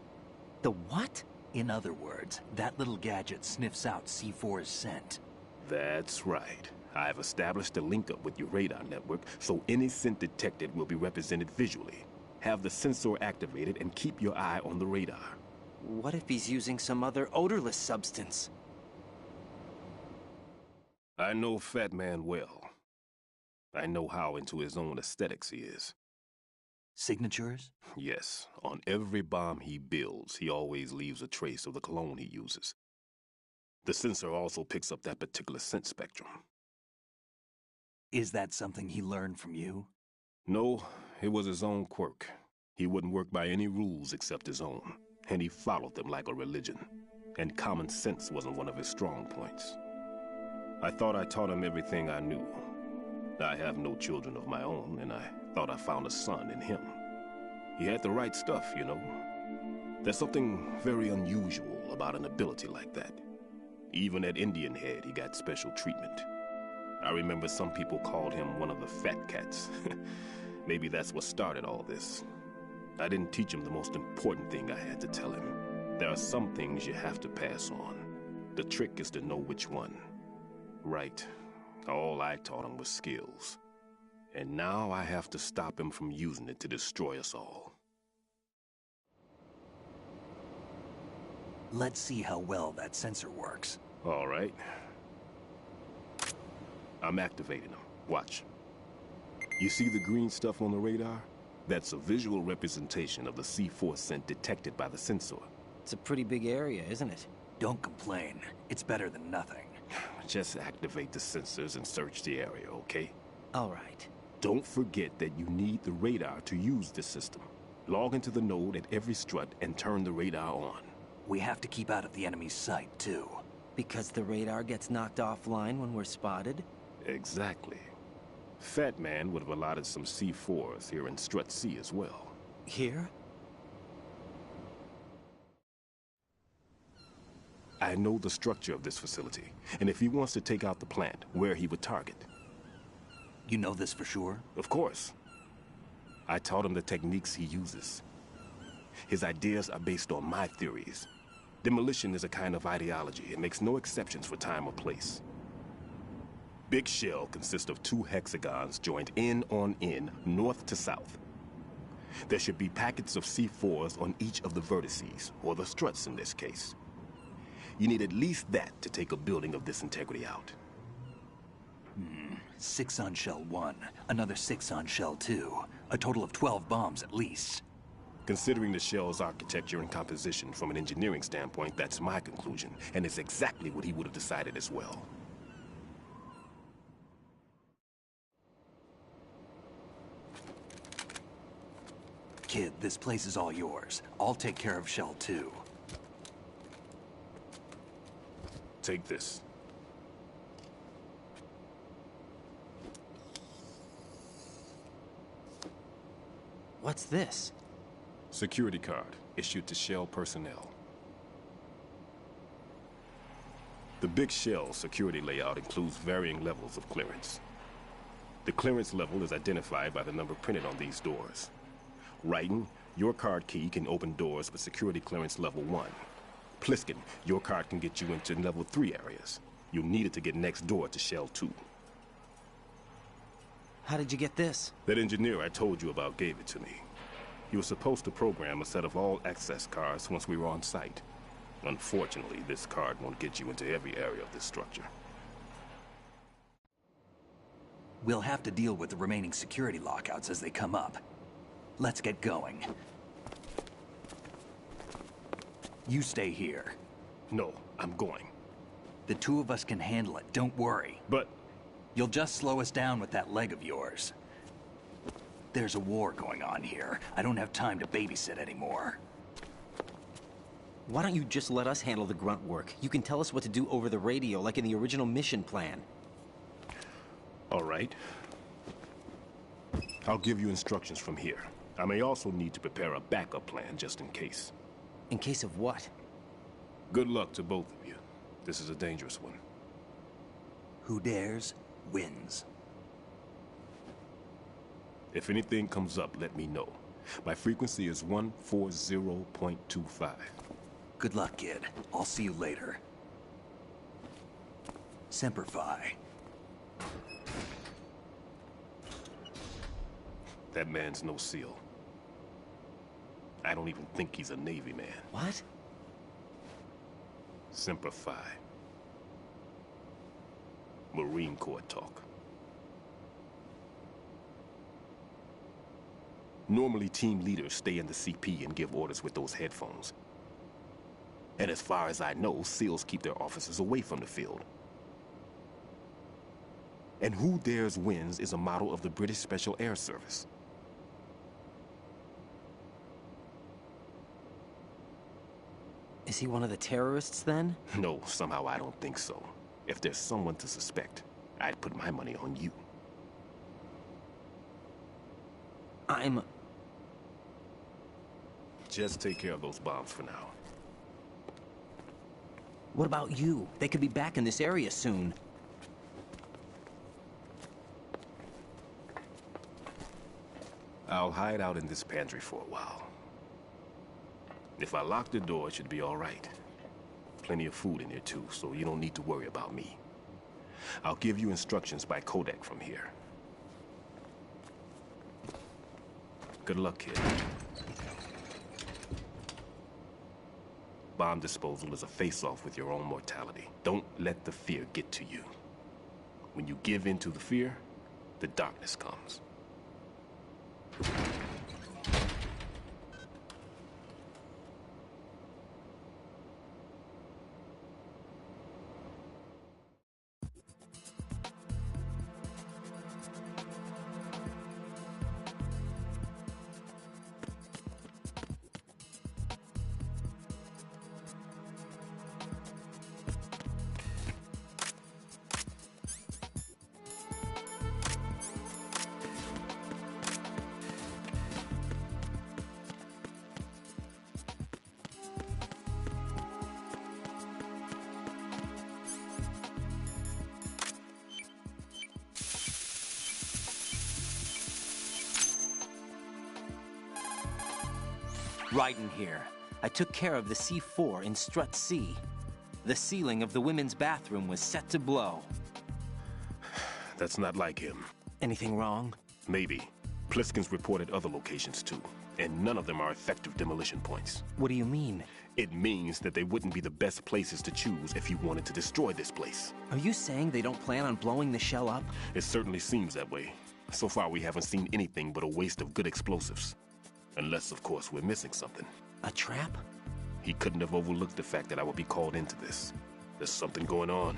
The what? In other words, that little gadget sniffs out C4's scent. That's right. I've established a link-up with your radar network, so any scent detected will be represented visually. Have the sensor activated and keep your eye on the radar. What if he's using some other odorless substance? I know Fat Man well. I know how into his own aesthetics he is. Signatures? Yes. On every bomb he builds, he always leaves a trace of the cologne he uses. The sensor also picks up that particular scent spectrum. Is that something he learned from you? No, it was his own quirk. He wouldn't work by any rules except his own, and he followed them like a religion. And common sense wasn't one of his strong points. I thought I taught him everything I knew. I have no children of my own, and I thought I found a son in him. He had the right stuff, you know. There's something very unusual about an ability like that. Even at Indian Head, he got special treatment. I remember some people called him one of the fat cats. Maybe that's what started all this. I didn't teach him the most important thing I had to tell him. There are some things you have to pass on. The trick is to know which one. Right. All I taught him was skills. And now I have to stop him from using it to destroy us all. Let's see how well that sensor works. All right. I'm activating them. Watch. You see the green stuff on the radar? That's a visual representation of the C4 scent detected by the sensor. It's a pretty big area, isn't it? Don't complain. It's better than nothing. Just activate the sensors and search the area, okay? All right. Don't forget that you need the radar to use this system. Log into the node at every strut and turn the radar on. We have to keep out of the enemy's sight, too. Because the radar gets knocked offline when we're spotted? Exactly. Fat Man would have allotted some C4s here in Strut C as well. Here? I know the structure of this facility, and if he wants to take out the plant, where he would target. You know this for sure? Of course. I taught him the techniques he uses. His ideas are based on my theories. Demolition is a kind of ideology. It makes no exceptions for time or place. Big Shell consists of 2 hexagons joined end on end, north to south. There should be packets of C4s on each of the vertices, or the struts in this case. You need at least that to take a building of this integrity out. 6 on Shell 1, another 6 on Shell 2. A total of 12 bombs at least. Considering the shell's architecture and composition from an engineering standpoint, that's my conclusion, and it's exactly what he would have decided as well. Kid, this place is all yours. I'll take care of Shell 2. Take this. What's this? Security card, issued to Shell personnel. The Big Shell security layout includes varying levels of clearance. The clearance level is identified by the number printed on these doors. Raiden, your card key can open doors with security clearance level 1. Pliskin, your card can get you into level 3 areas. You'll need it to get next door to Shell 2. How did you get this? That engineer I told you about gave it to me. He was supposed to program a set of all access cards once we were on site. Unfortunately, this card won't get you into every area of this structure. We'll have to deal with the remaining security lockouts as they come up. Let's get going. You stay here. No, I'm going. The 2 of us can handle it, don't worry. But... You'll just slow us down with that leg of yours. There's a war going on here. I don't have time to babysit anymore. Why don't you just let us handle the grunt work? You can tell us what to do over the radio, like in the original mission plan. All right. I'll give you instructions from here. I may also need to prepare a backup plan just in case. In case of what? Good luck to both of you. This is a dangerous one. Who dares, wins. If anything comes up, let me know. My frequency is 140.25. Good luck, kid. I'll see you later. Semper Fi. That man's no SEAL. I don't even think he's a Navy man. What? Semper Fi. Marine Corps talk. Normally, team leaders stay in the CP and give orders with those headphones. And as far as I know, SEALs keep their officers away from the field. And Who Dares Wins is a model of the British Special Air Service. Is he one of the terrorists, then? No, somehow I don't think so. If there's someone to suspect, I'd put my money on you. Just take care of those bombs for now. What about you? They could be back in this area soon. I'll hide out in this pantry for a while. If I lock the door, it should be all right. Plenty of food in here, too, so you don't need to worry about me. I'll give you instructions by Kodak from here. Good luck, kid. Bomb disposal is a face-off with your own mortality. Don't let the fear get to you. When you give in to the fear, the darkness comes. Raiden here. I took care of the C4 in Strut C. The ceiling of the women's bathroom was set to blow. That's not like him. Anything wrong? Maybe. Pliskin's reported other locations too, and none of them are effective demolition points. What do you mean? It means that they wouldn't be the best places to choose if you wanted to destroy this place. Are you saying they don't plan on blowing the shell up? It certainly seems that way. So far, we haven't seen anything but a waste of good explosives. Unless, of course, we're missing something. A trap? He couldn't have overlooked the fact that I would be called into this. There's something going on.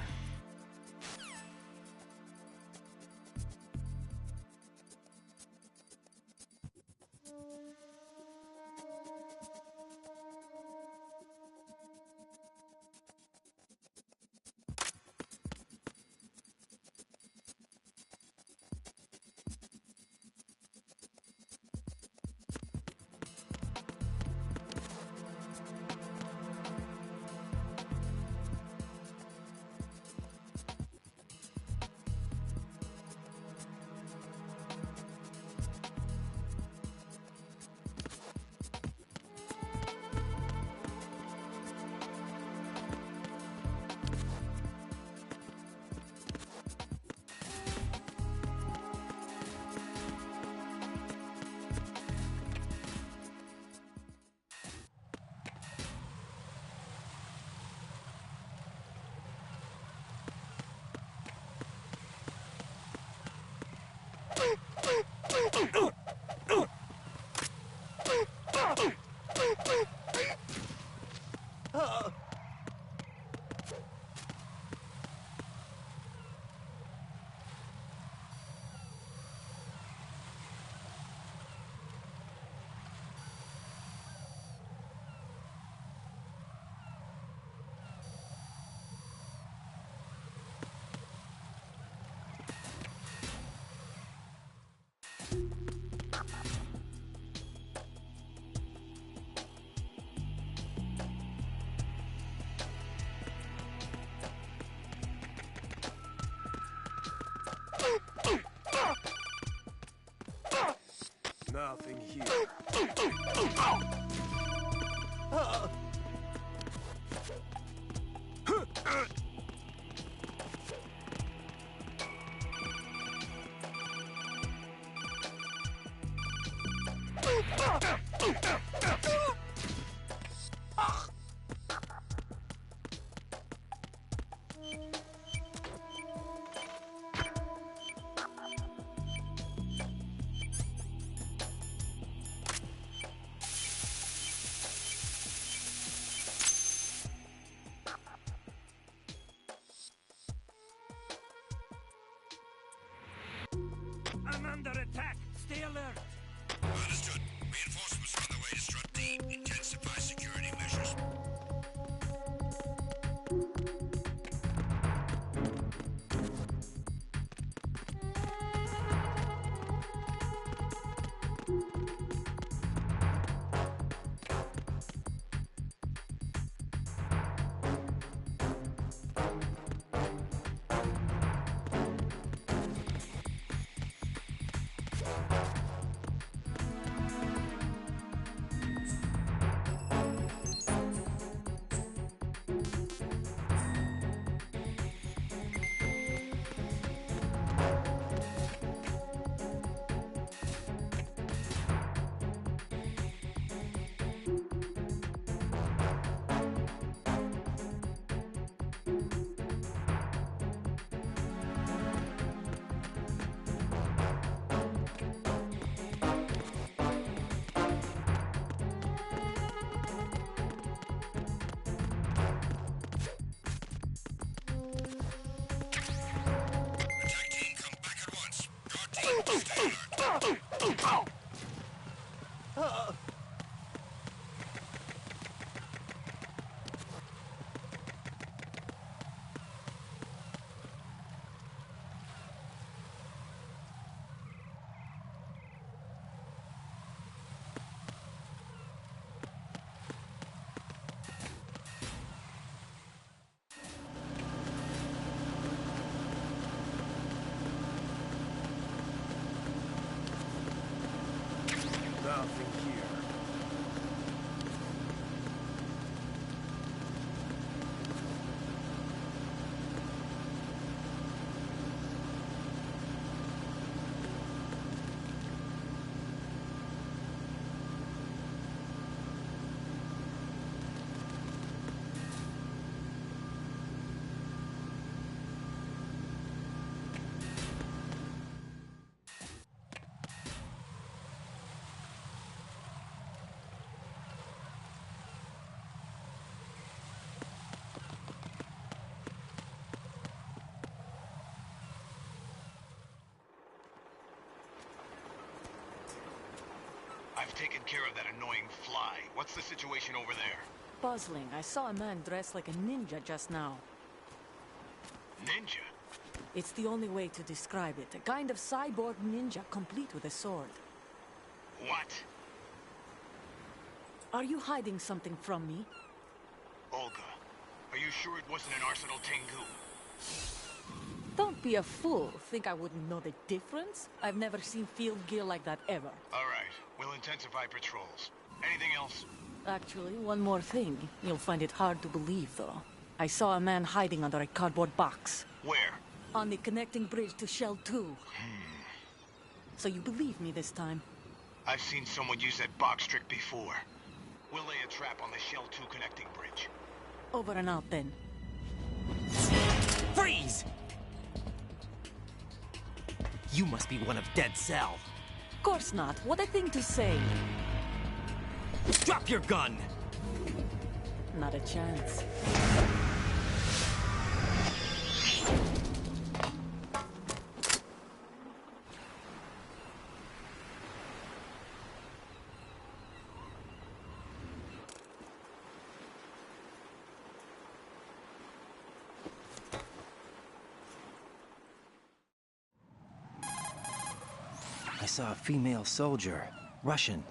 Nothing here. Intensify security measures. Nothing here. I've taken care of that annoying fly. What's the situation over there? Puzzling. I saw a man dressed like a ninja just now. Ninja? It's the only way to describe it. A kind of cyborg ninja, complete with a sword. What? Are you hiding something from me? Olga, are you sure it wasn't an Arsenal Tengu? Don't be a fool. Think I wouldn't know the difference? I've never seen field gear like that ever. All right, we'll intensify patrols. Anything else? Actually, one more thing. You'll find it hard to believe, though. I saw a man hiding under a cardboard box. Where? On the connecting bridge to Shell 2. So you believe me this time? I've seen someone use that box trick before. We'll lay a trap on the Shell 2 connecting bridge. Over and out, then. Freeze! You must be one of Dead Cell. Of course not. What a thing to say. Drop your gun! Not a chance. I saw a female soldier. Russian.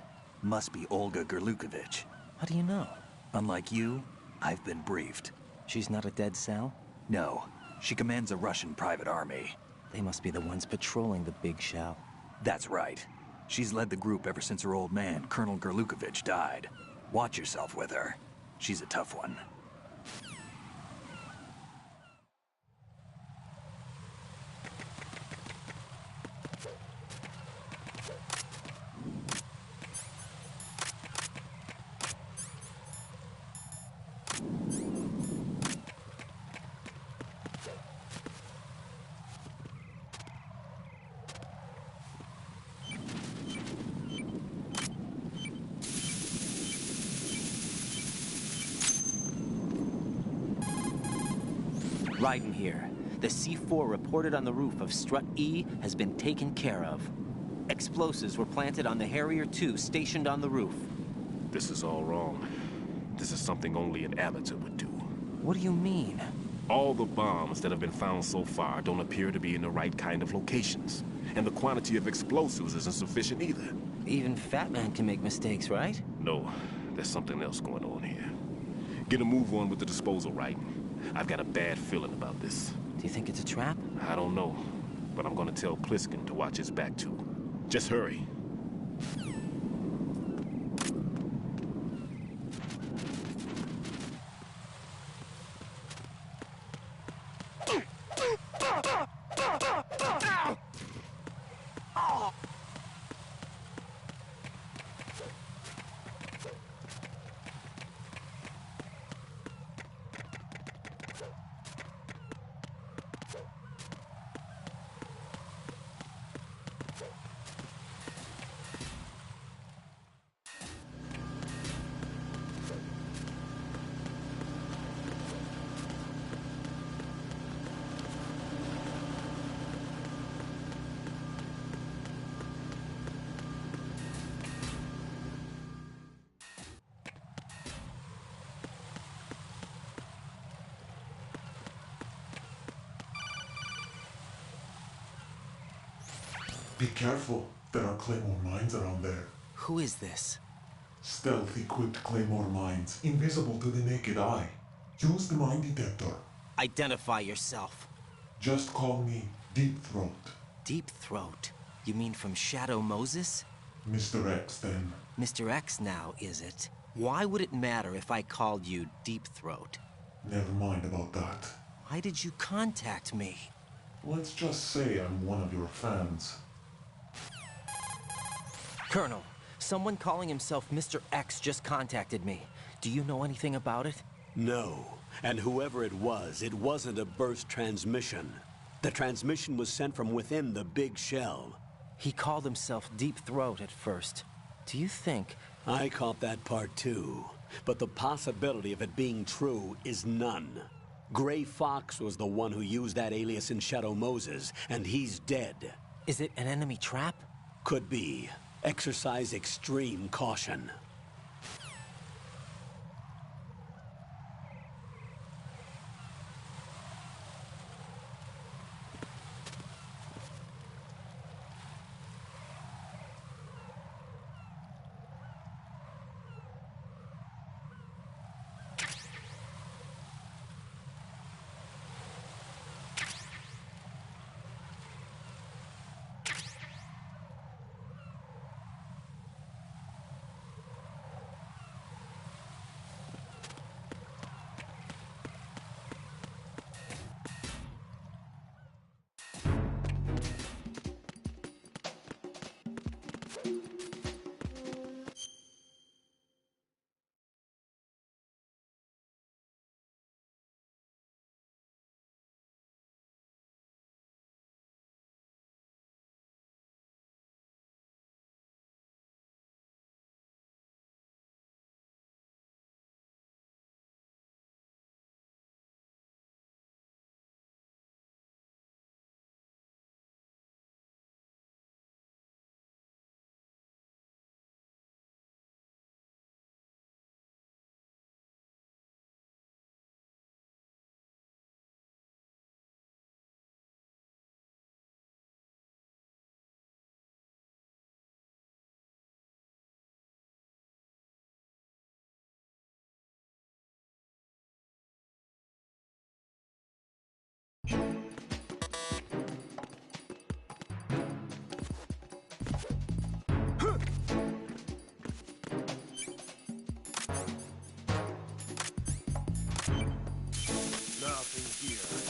Must be Olga Gurlukovich. How do you know? Unlike you, I've been briefed. She's not a Dead Cell? No. She commands a Russian private army. They must be the ones patrolling the Big Shell. That's right. She's led the group ever since her old man, Colonel Gurlukovich, died. Watch yourself with her. She's a tough one. Raiden here. The C4 reported on the roof of Strut E has been taken care of. Explosives were planted on the Harrier 2 stationed on the roof. This is all wrong. This is something only an amateur would do. What do you mean? All the bombs that have been found so far don't appear to be in the right kind of locations. And the quantity of explosives isn't sufficient either. Even Fat Man can make mistakes, right? No, there's something else going on here. Get a move on with the disposal, right? I've got a bad feeling about this. Do you think it's a trap? I don't know, but I'm gonna tell Pliskin to watch his back too. Just hurry. Be careful. There are Claymore mines around there. Who is this? Stealth-equipped Claymore mines, invisible to the naked eye. Use the mine detector. Identify yourself. Just call me Deep Throat. Deep Throat? You mean from Shadow Moses? Mr. X, then. Mr. X now, is it? Why would it matter if I called you Deep Throat? Never mind about that. Why did you contact me? Let's just say I'm one of your fans. Colonel, someone calling himself Mr. X just contacted me. Do you know anything about it? No. And whoever it wasn't a burst transmission. The transmission was sent from within the big shell. He called himself Deep Throat at first. Do you think... I caught that part too. But the possibility of it being true is none. Gray Fox was the one who used that alias in Shadow Moses, and he's dead. Is it an enemy trap? Could be. Exercise extreme caution. Nothing here.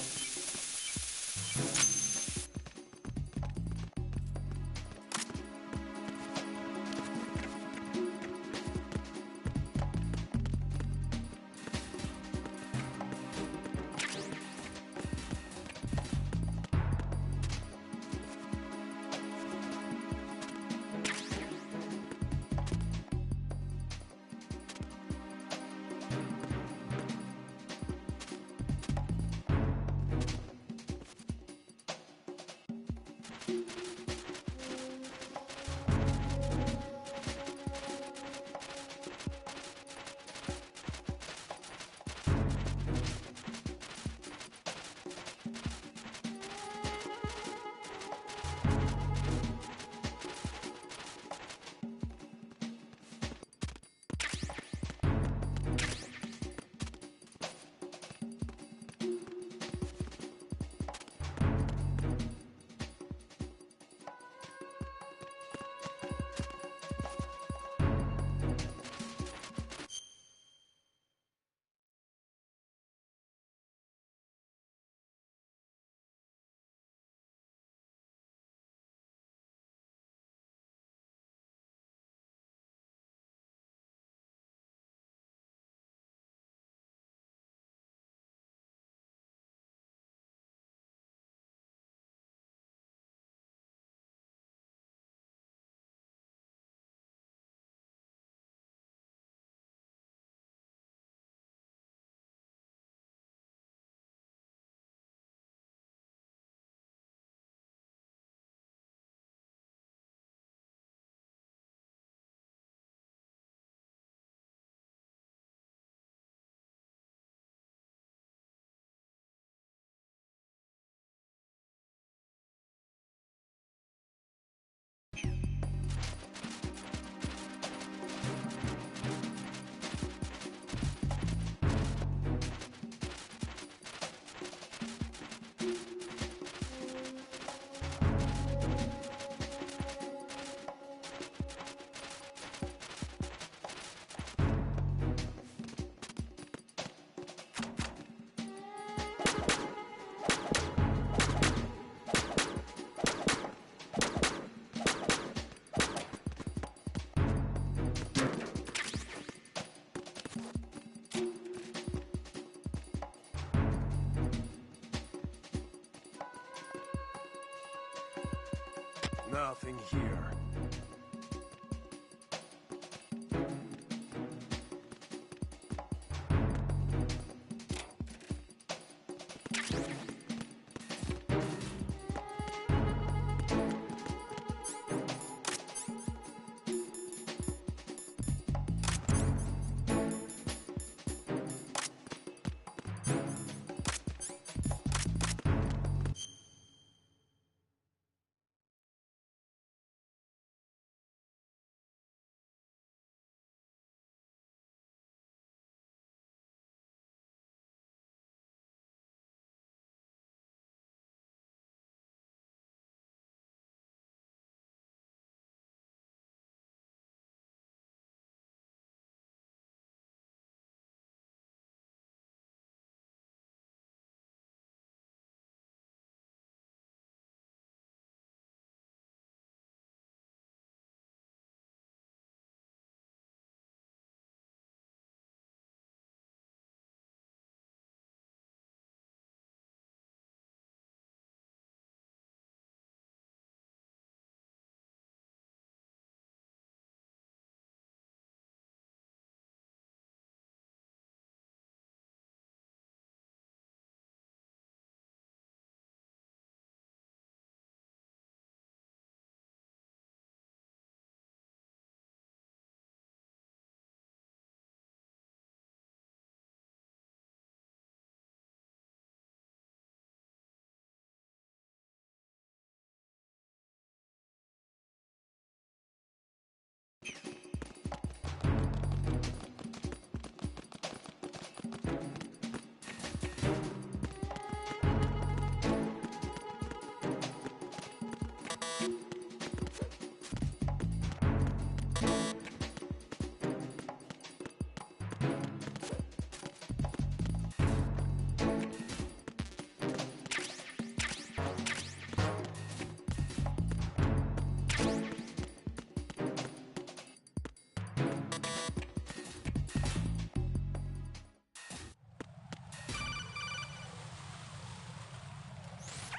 Nothing here.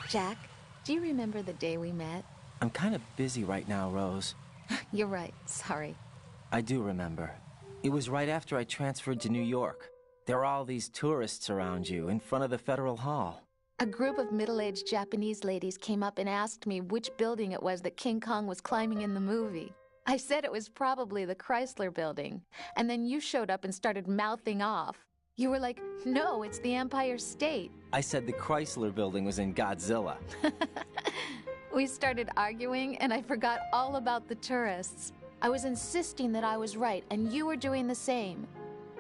Jack, do you remember the day we met? I'm kind of busy right now, Rose. You're right. Sorry. I do remember. It was right after I transferred to New York. There were all these tourists around you in front of the Federal Hall. A group of middle-aged Japanese ladies came up and asked me which building it was that King Kong was climbing in the movie. I said it was probably the Chrysler Building. And then you showed up and started mouthing off. You were like, no, it's the Empire State. I said the Chrysler Building was in Godzilla. We started arguing, and I forgot all about the tourists. I was insisting that I was right, and you were doing the same.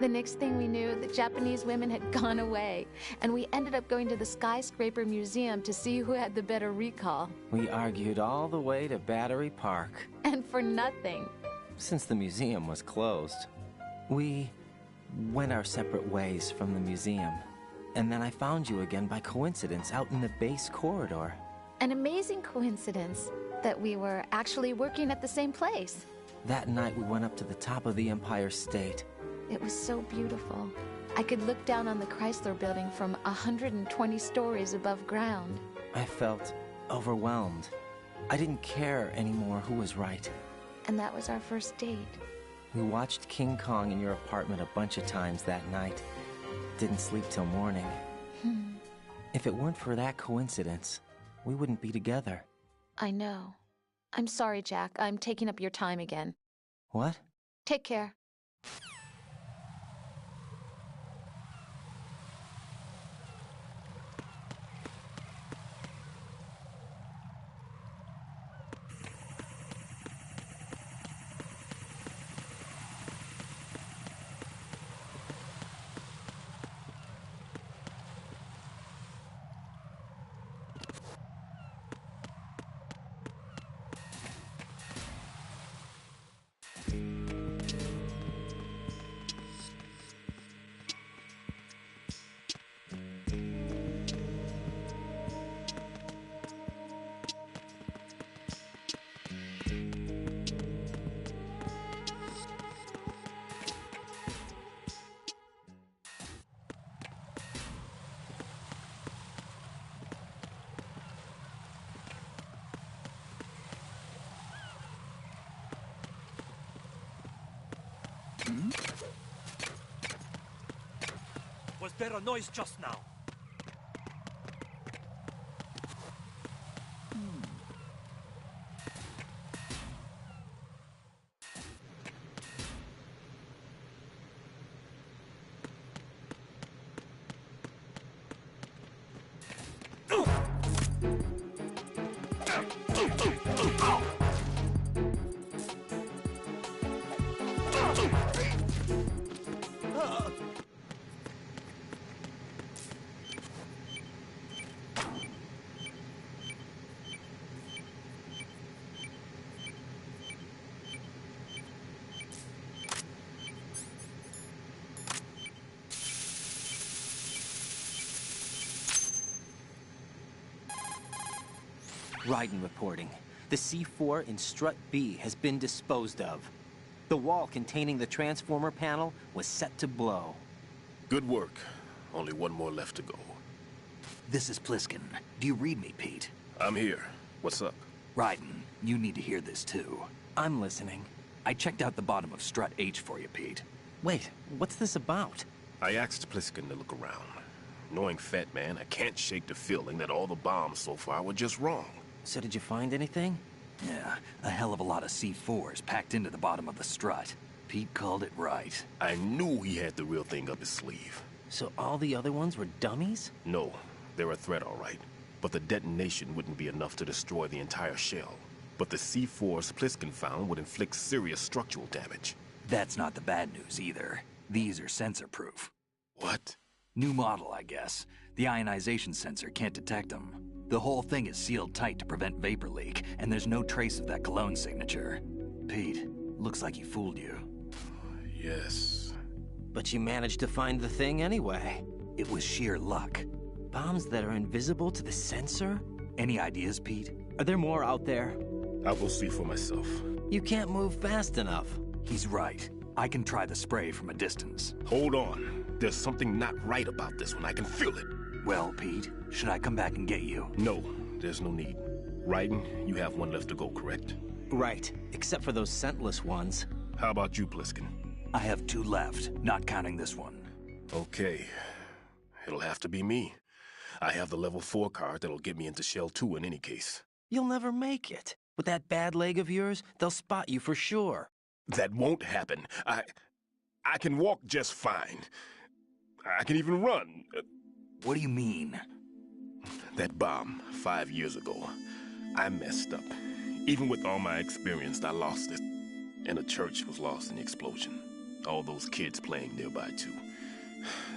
The next thing we knew, the Japanese women had gone away, and we ended up going to the Skyscraper Museum to see who had the better recall. We argued all the way to Battery Park. And for nothing. Since the museum was closed. We went our separate ways from the museum. And then I found you again by coincidence out in the base corridor. An amazing coincidence that we were actually working at the same place. That night we went up to the top of the Empire State. It was so beautiful. I could look down on the Chrysler Building from 120 stories above ground. I felt overwhelmed. I didn't care anymore who was right. And that was our first date. We watched King Kong in your apartment a bunch of times that night. Didn't sleep till morning. If it weren't for that coincidence, we wouldn't be together. I know. I'm sorry, Jack. I'm taking up your time again. What? Take care. Was there a noise just now? Raiden reporting. The C4 in Strut B has been disposed of. The wall containing the transformer panel was set to blow. Good work. Only one more left to go. This is Pliskin. Do you read me, Pete? I'm here. What's up? Raiden, you need to hear this too. I'm listening. I checked out the bottom of Strut H for you, Pete. Wait, what's this about? I asked Pliskin to look around. Knowing Fat Man, I can't shake the feeling that all the bombs so far were just wrong. So did you find anything? Yeah, a hell of a lot of C4s packed into the bottom of the strut. Pete called it right. I knew he had the real thing up his sleeve. So all the other ones were dummies? No, they're a threat, all right. But the detonation wouldn't be enough to destroy the entire shell. But the C4s Pliskin found would inflict serious structural damage. That's not the bad news either. These are sensor-proof. What? New model, I guess. The ionization sensor can't detect them. The whole thing is sealed tight to prevent vapor leak, and there's no trace of that cologne signature. Pete, looks like he fooled you. Yes. But you managed to find the thing anyway. It was sheer luck. Bombs that are invisible to the sensor? Any ideas, Pete? Are there more out there? I'll go see for myself. You can't move fast enough. He's right. I can try the spray from a distance. Hold on. There's something not right about this one. I can feel it. Well, Pete, should I come back and get you? No, there's no need. Raiden, you have one left to go, correct? Right, except for those scentless ones. How about you, Pliskin? I have 2 left, not counting this one. Okay. It'll have to be me. I have the level 4 card that'll get me into Shell 2 in any case. You'll never make it. With that bad leg of yours, they'll spot you for sure. That won't happen. I can walk just fine. I can even run. What do you mean? That bomb 5 years ago, I messed up. Even with all my experience, I lost it. And the church was lost in the explosion. All those kids playing nearby, too.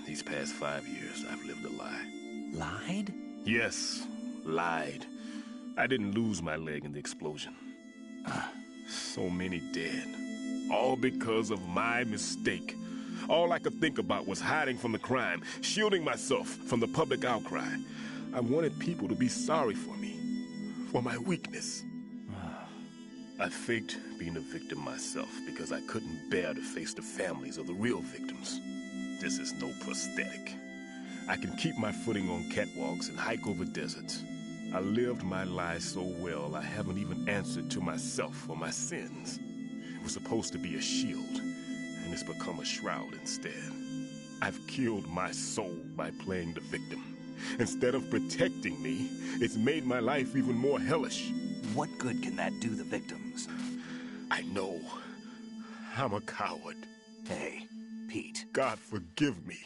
These past 5 years, I've lived a lie. Lied? Yes, lied. I didn't lose my leg in the explosion. So many dead. All because of my mistake. All I could think about was hiding from the crime, shielding myself from the public outcry. I wanted people to be sorry for me, for my weakness. I faked being a victim myself because I couldn't bear to face the families of the real victims. This is no prosthetic. I can keep my footing on catwalks and hike over deserts. I lived my lie so well I haven't even answered to myself for my sins. It was supposed to be a shield, and it's become a shroud instead. I've killed my soul by playing the victim. Instead of protecting me, it's made my life even more hellish. What good can that do the victims? I know. I'm a coward. Hey, Pete. God forgive me.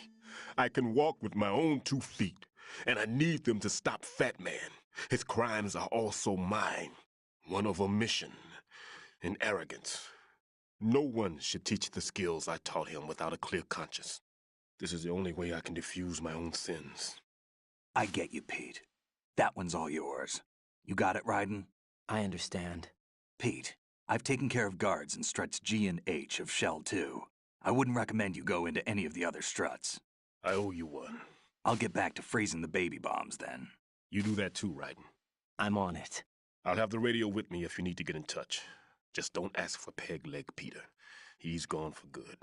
I can walk with my own 2 feet, and I need them to stop Fat Man. His crimes are also mine. One of omission and arrogance. No one should teach the skills I taught him without a clear conscience. This is the only way I can diffuse my own sins. I get you, Pete. That one's all yours. You got it, Raiden? I understand. Pete, I've taken care of guards in struts G and H of Shell 2. I wouldn't recommend you go into any of the other struts. I owe you one. I'll get back to freezing the baby bombs then. You do that too, Raiden. I'm on it. I'll have the radio with me if you need to get in touch. Just don't ask for Peg Leg Peter. He's gone for good.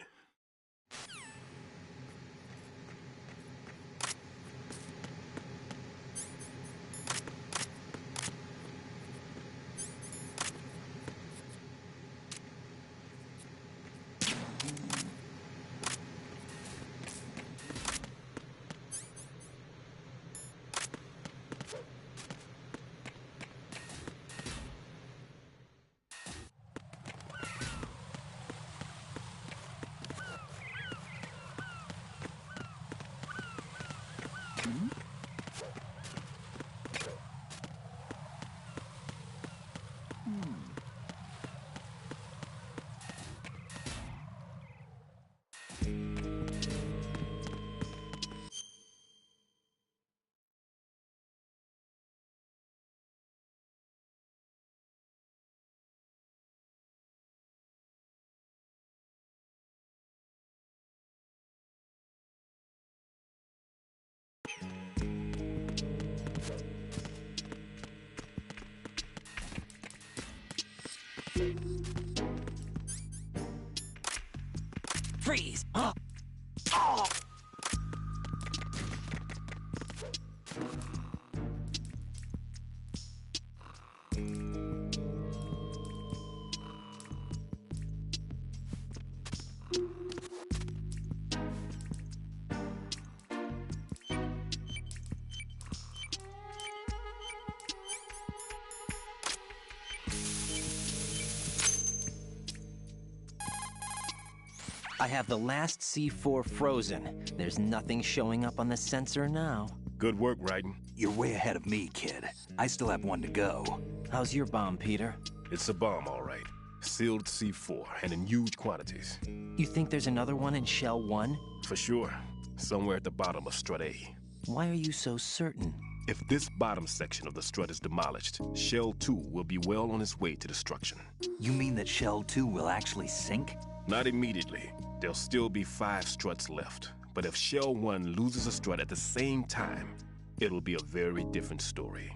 Freeze! Oh! I have the last C4 frozen. There's nothing showing up on the sensor now. Good work, Raiden. You're way ahead of me, kid. I still have one to go. How's your bomb, Peter? It's a bomb, all right. Sealed C4, and in huge quantities. You think there's another one in Shell 1? For sure. Somewhere at the bottom of Strut A. Why are you so certain? If this bottom section of the strut is demolished, Shell 2 will be well on its way to destruction. You mean that Shell 2 will actually sink? Not immediately. There'll still be 5 struts left. But if Shell 1 loses a strut at the same time, it'll be a very different story.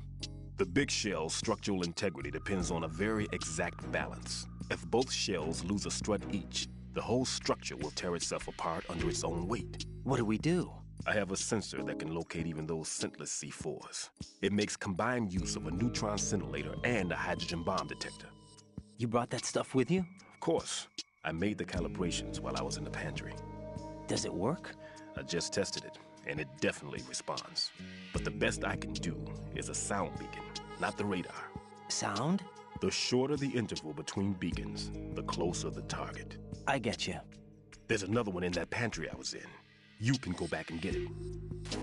The big shell's structural integrity depends on a very exact balance. If both shells lose a strut each, the whole structure will tear itself apart under its own weight. What do we do? I have a sensor that can locate even those scentless C4s. It makes combined use of a neutron scintillator and a hydrogen bomb detector. You brought that stuff with you? Of course. I made the calibrations while I was in the pantry. Does it work? I just tested it, and it definitely responds. But the best I can do is a sound beacon, not the radar. Sound? The shorter the interval between beacons, the closer the target. I get you. There's another one in that pantry I was in. You can go back and get it.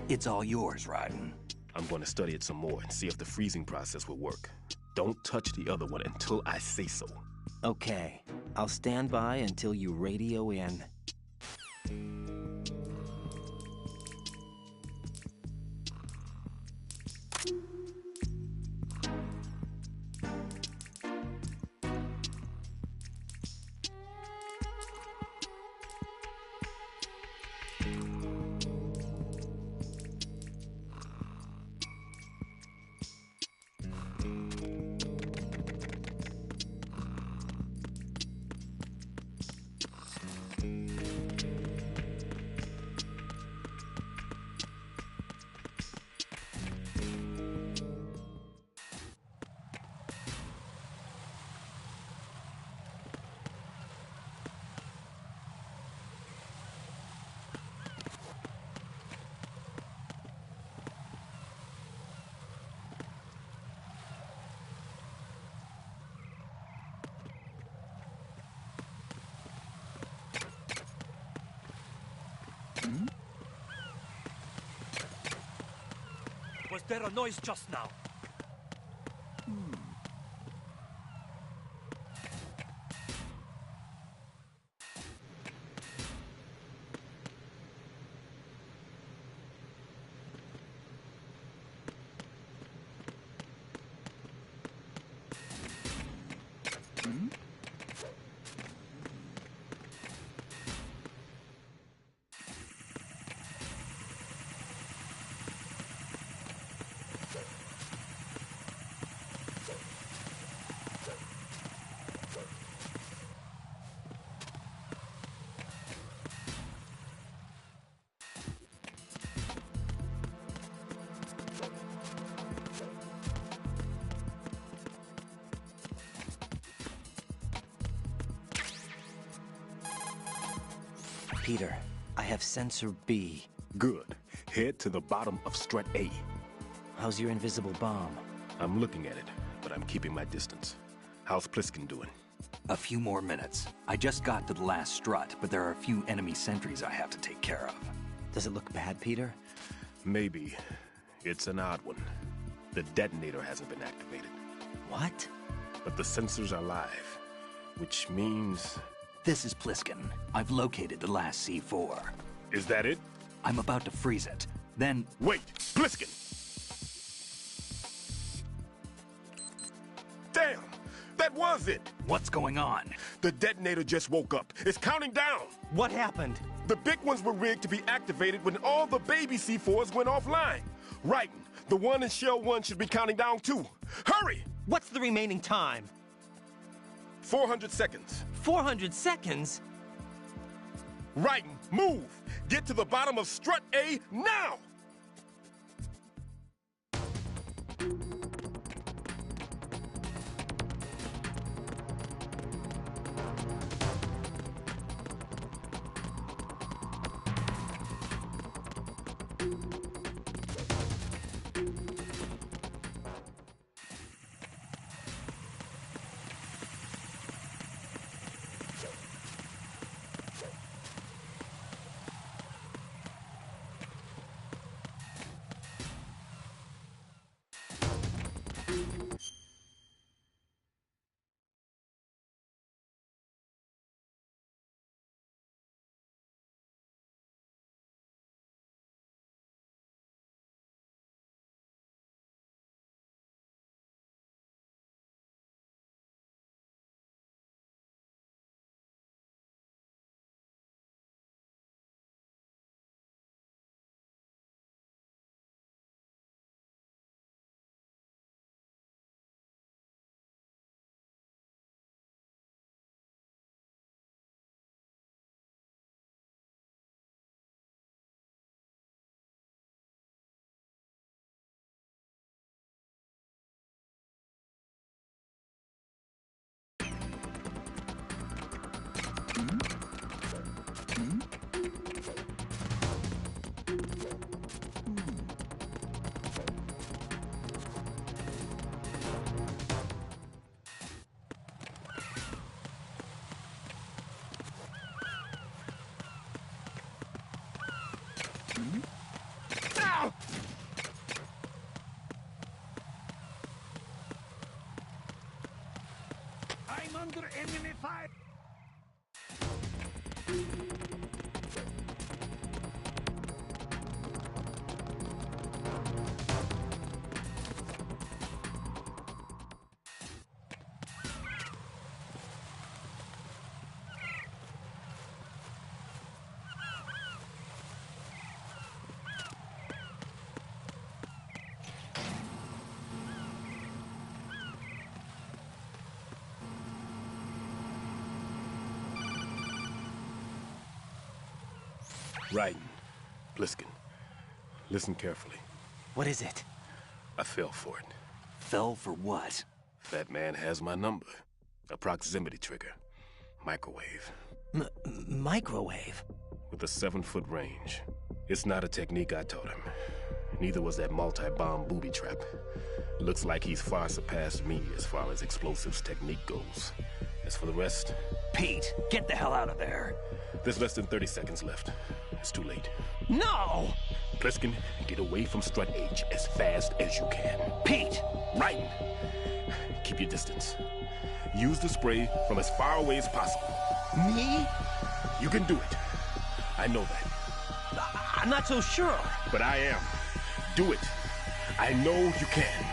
It's all yours, Raiden. I'm going to study it some more and see if the freezing process will work. Don't touch the other one until I say so. Okay. I'll stand by until you radio in. Was there a noise just now? Peter, I have sensor B. Good. Head to the bottom of Strut A. How's your invisible bomb? I'm looking at it, but I'm keeping my distance. How's Pliskin doing? A few more minutes. I just got to the last strut, but there are a few enemy sentries I have to take care of. Does it look bad, Peter? Maybe. It's an odd one. The detonator hasn't been activated. What? But the sensors are live, which means... This is Pliskin. I've located the last C4. Is that it? I'm about to freeze it. Then... Wait! Pliskin! Damn! That was it! What's going on? The detonator just woke up. It's counting down! What happened? The big ones were rigged to be activated when all the baby C4s went offline. Raiden, the one in Shell 1 should be counting down too. Hurry! What's the remaining time? 400 seconds. 400 seconds? Raiden, move! Get to the bottom of strut A now! I'm under enemy fire! Raiden, Pliskin, listen carefully. What is it? I fell for it. Fell for what? That man has my number. A proximity trigger. Microwave. Microwave? With a 7-foot range. It's not a technique I taught him. Neither was that multi-bomb booby trap. Looks like he's far surpassed me as far as explosives technique goes. As for the rest... Pete, get the hell out of there! There's less than 30 seconds left. It's too late. No! Pliskin, get away from Strut H as fast as you can. Pete! Raiden! Keep your distance. Use the spray from as far away as possible. Me? You can do it. I know that. I'm not so sure. But I am. Do it. I know you can.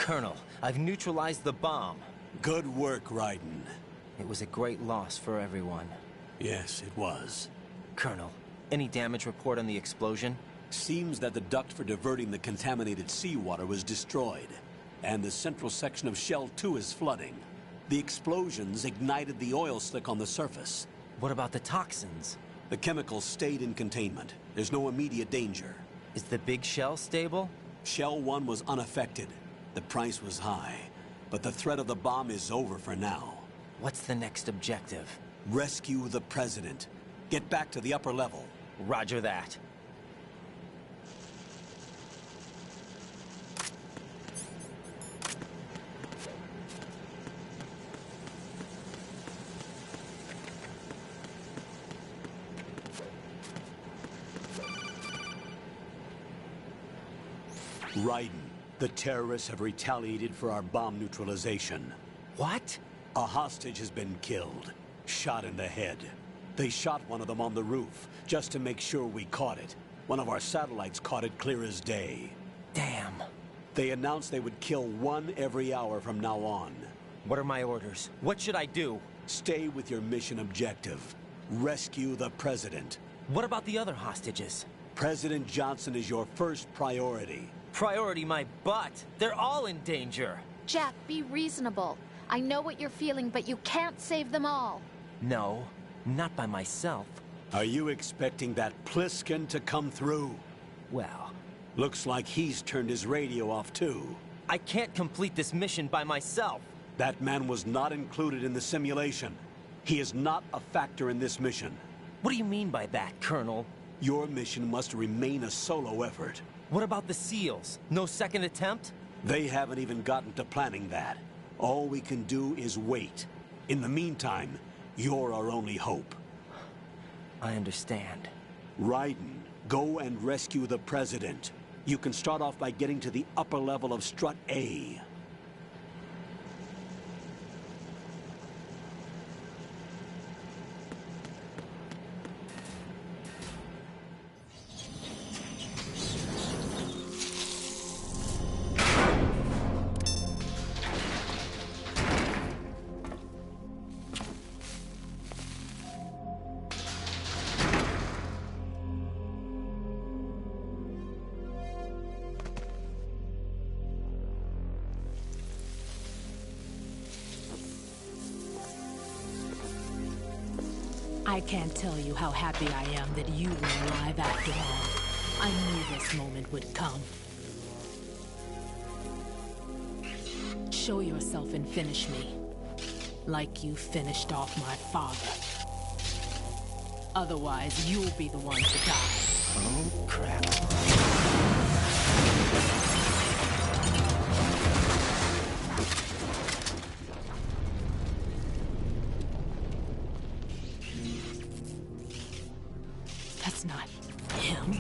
Colonel, I've neutralized the bomb. Good work, Raiden. It was a great loss for everyone. Yes, it was. Colonel, any damage report on the explosion? Seems that the duct for diverting the contaminated seawater was destroyed, and the central section of Shell 2 is flooding. The explosions ignited the oil slick on the surface. What about the toxins? The chemicals stayed in containment. There's no immediate danger. Is the big shell stable? Shell 1 was unaffected. The price was high, but the threat of the bomb is over for now. What's the next objective? Rescue the President. Get back to the upper level. Roger that. Raiden, the terrorists have retaliated for our bomb neutralization. What? A hostage has been killed. Shot in the head. They shot one of them on the roof, just to make sure we caught it. One of our satellites caught it clear as day. Damn. They announced they would kill one every hour from now on. What are my orders? What should I do? Stay with your mission objective. Rescue the President. What about the other hostages? President Johnson is your first priority. Priority my butt. They're all in danger. Jack, be reasonable. I know what you're feeling, but you can't save them all. No, not by myself. Are you expecting that Pliskin to come through? Well, looks like he's turned his radio off too. I can't complete this mission by myself. That man was not included in the simulation. He is not a factor in this mission. What do you mean by that, Colonel? Your mission must remain a solo effort. What about the SEALs? No second attempt? They haven't even gotten to planning that. All we can do is wait. In the meantime, you're our only hope. I understand. Raiden, go and rescue the President. You can start off by getting to the upper level of Strut A. I can't tell you how happy I am that you were alive after all. I knew this moment would come. Show yourself and finish me. Like you finished off my father. Otherwise, you'll be the one to die. Oh, crap. That's not him.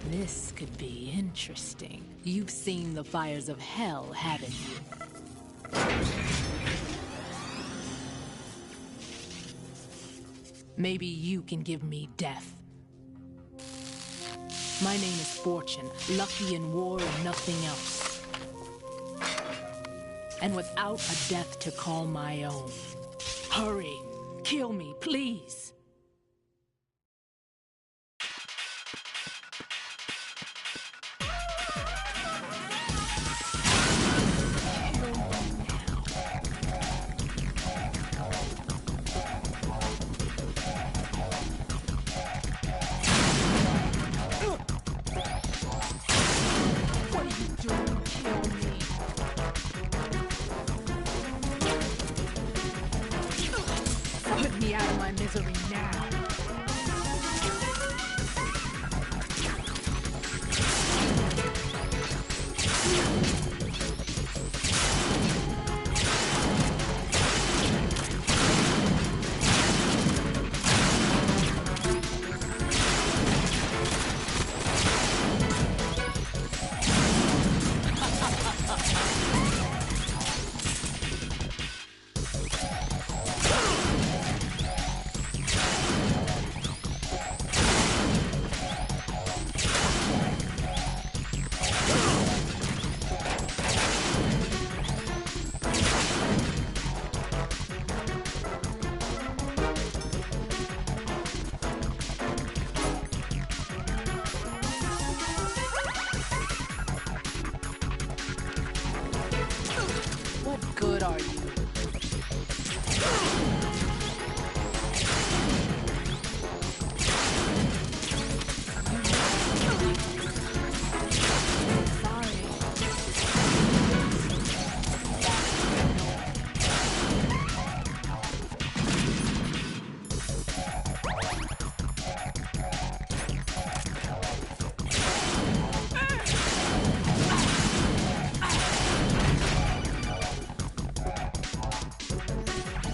This could be interesting. You've seen the fires of hell, haven't you? Maybe you can give me death. My name is Fortune, lucky in war and nothing else. And without a death to call my own. Hurry, kill me, please. Put me out of my misery now.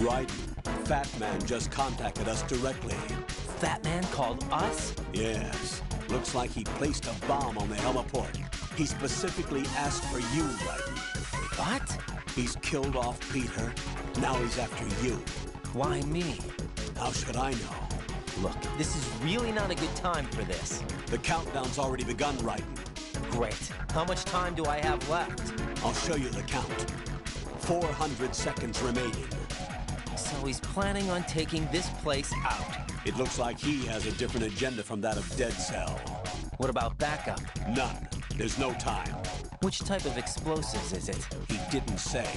Right. Fat Man just contacted us directly. Fat Man called us? Yes. Looks like he placed a bomb on the heliport. He specifically asked for you, Raiden. What? He's killed off Peter. Now he's after you. Why me? How should I know? Look, this is really not a good time for this. The countdown's already begun, Raiden. Great. How much time do I have left? I'll show you the count. 400 seconds remaining. So he's planning on taking this place out. It looks like he has a different agenda from that of Dead Cell. What about backup? None. There's no time. Which type of explosives is it? He didn't say.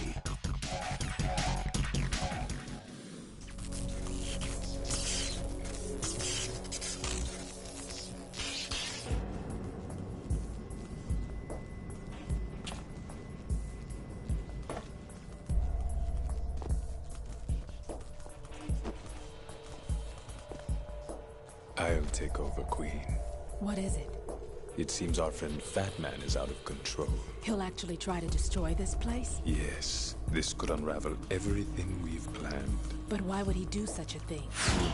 I'll take over, Queen. What is it? It seems our friend Fat Man is out of control. He'll actually try to destroy this place? Yes, this could unravel everything we've planned. But why would he do such a thing? Who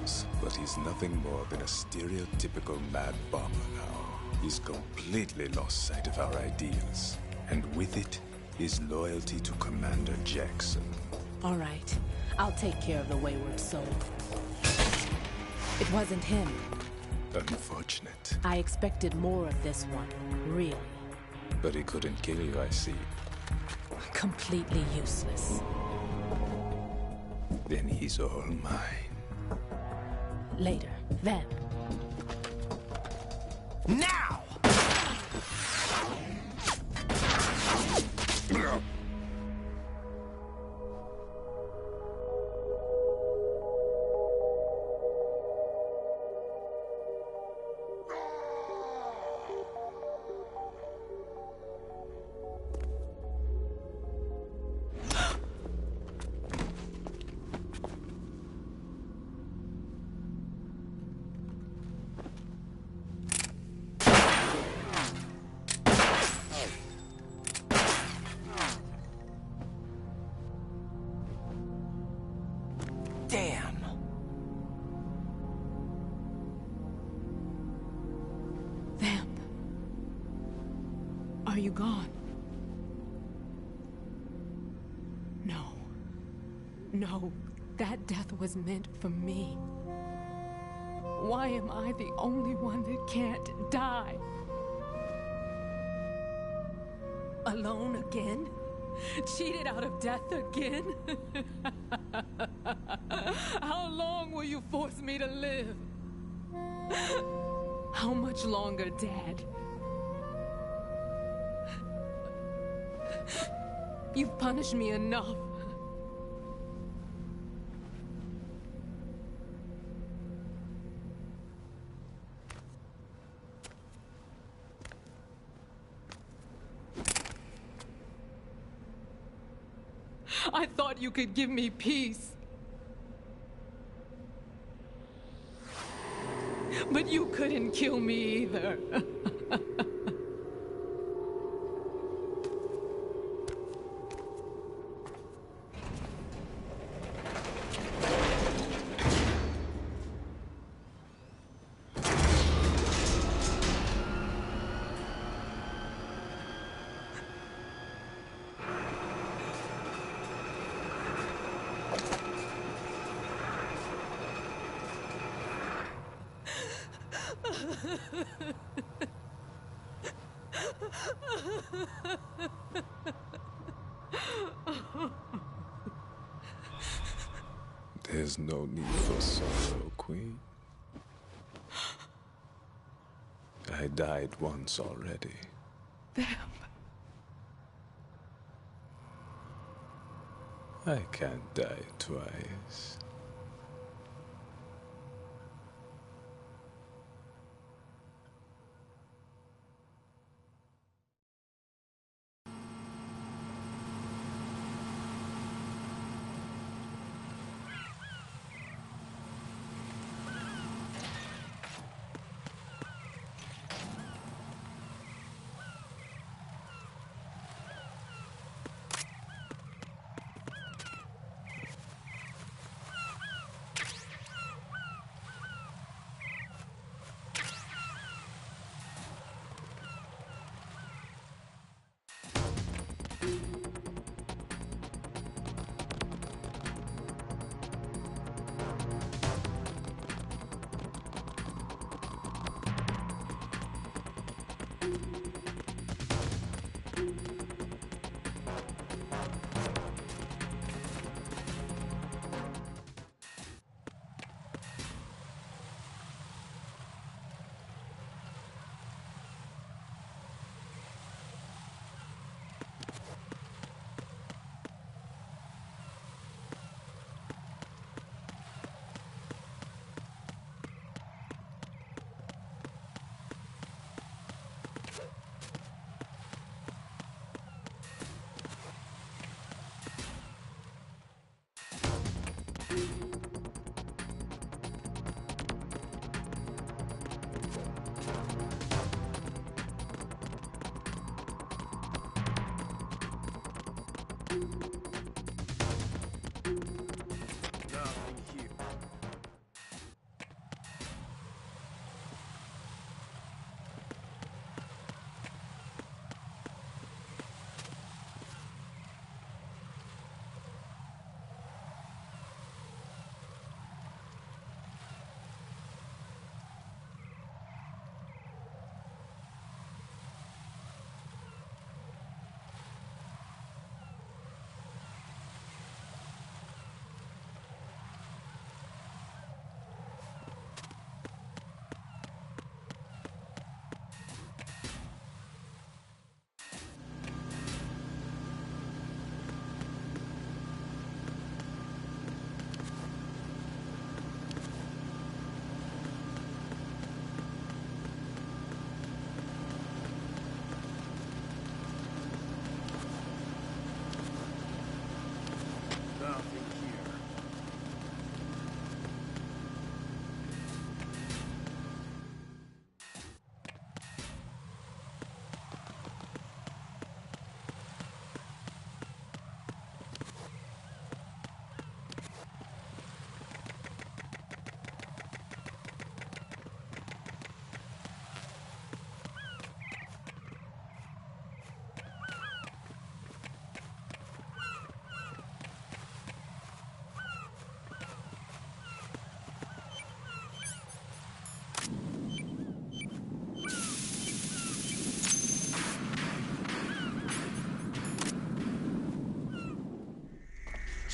knows? But he's nothing more than a stereotypical mad bomber now. He's completely lost sight of our ideals. And with it, his loyalty to Commander Jackson. All right. I'll take care of the wayward soul. It wasn't him. Unfortunate. I expected more of this one, really. But he couldn't kill you, I see. Completely useless. Then he's all mine. Later. Then. Now! Damn. Vamp. Are you gone? No. No. That death was meant for me. Why am I the only one that can't die? Alone again? Cheated out of death again? How long will you force me to live? How much longer, Dad? You've punished me enough. I thought you could give me peace. But you couldn't kill me either. There's no need for sorrow, Queen. I died once already. Vamp. I can't die twice.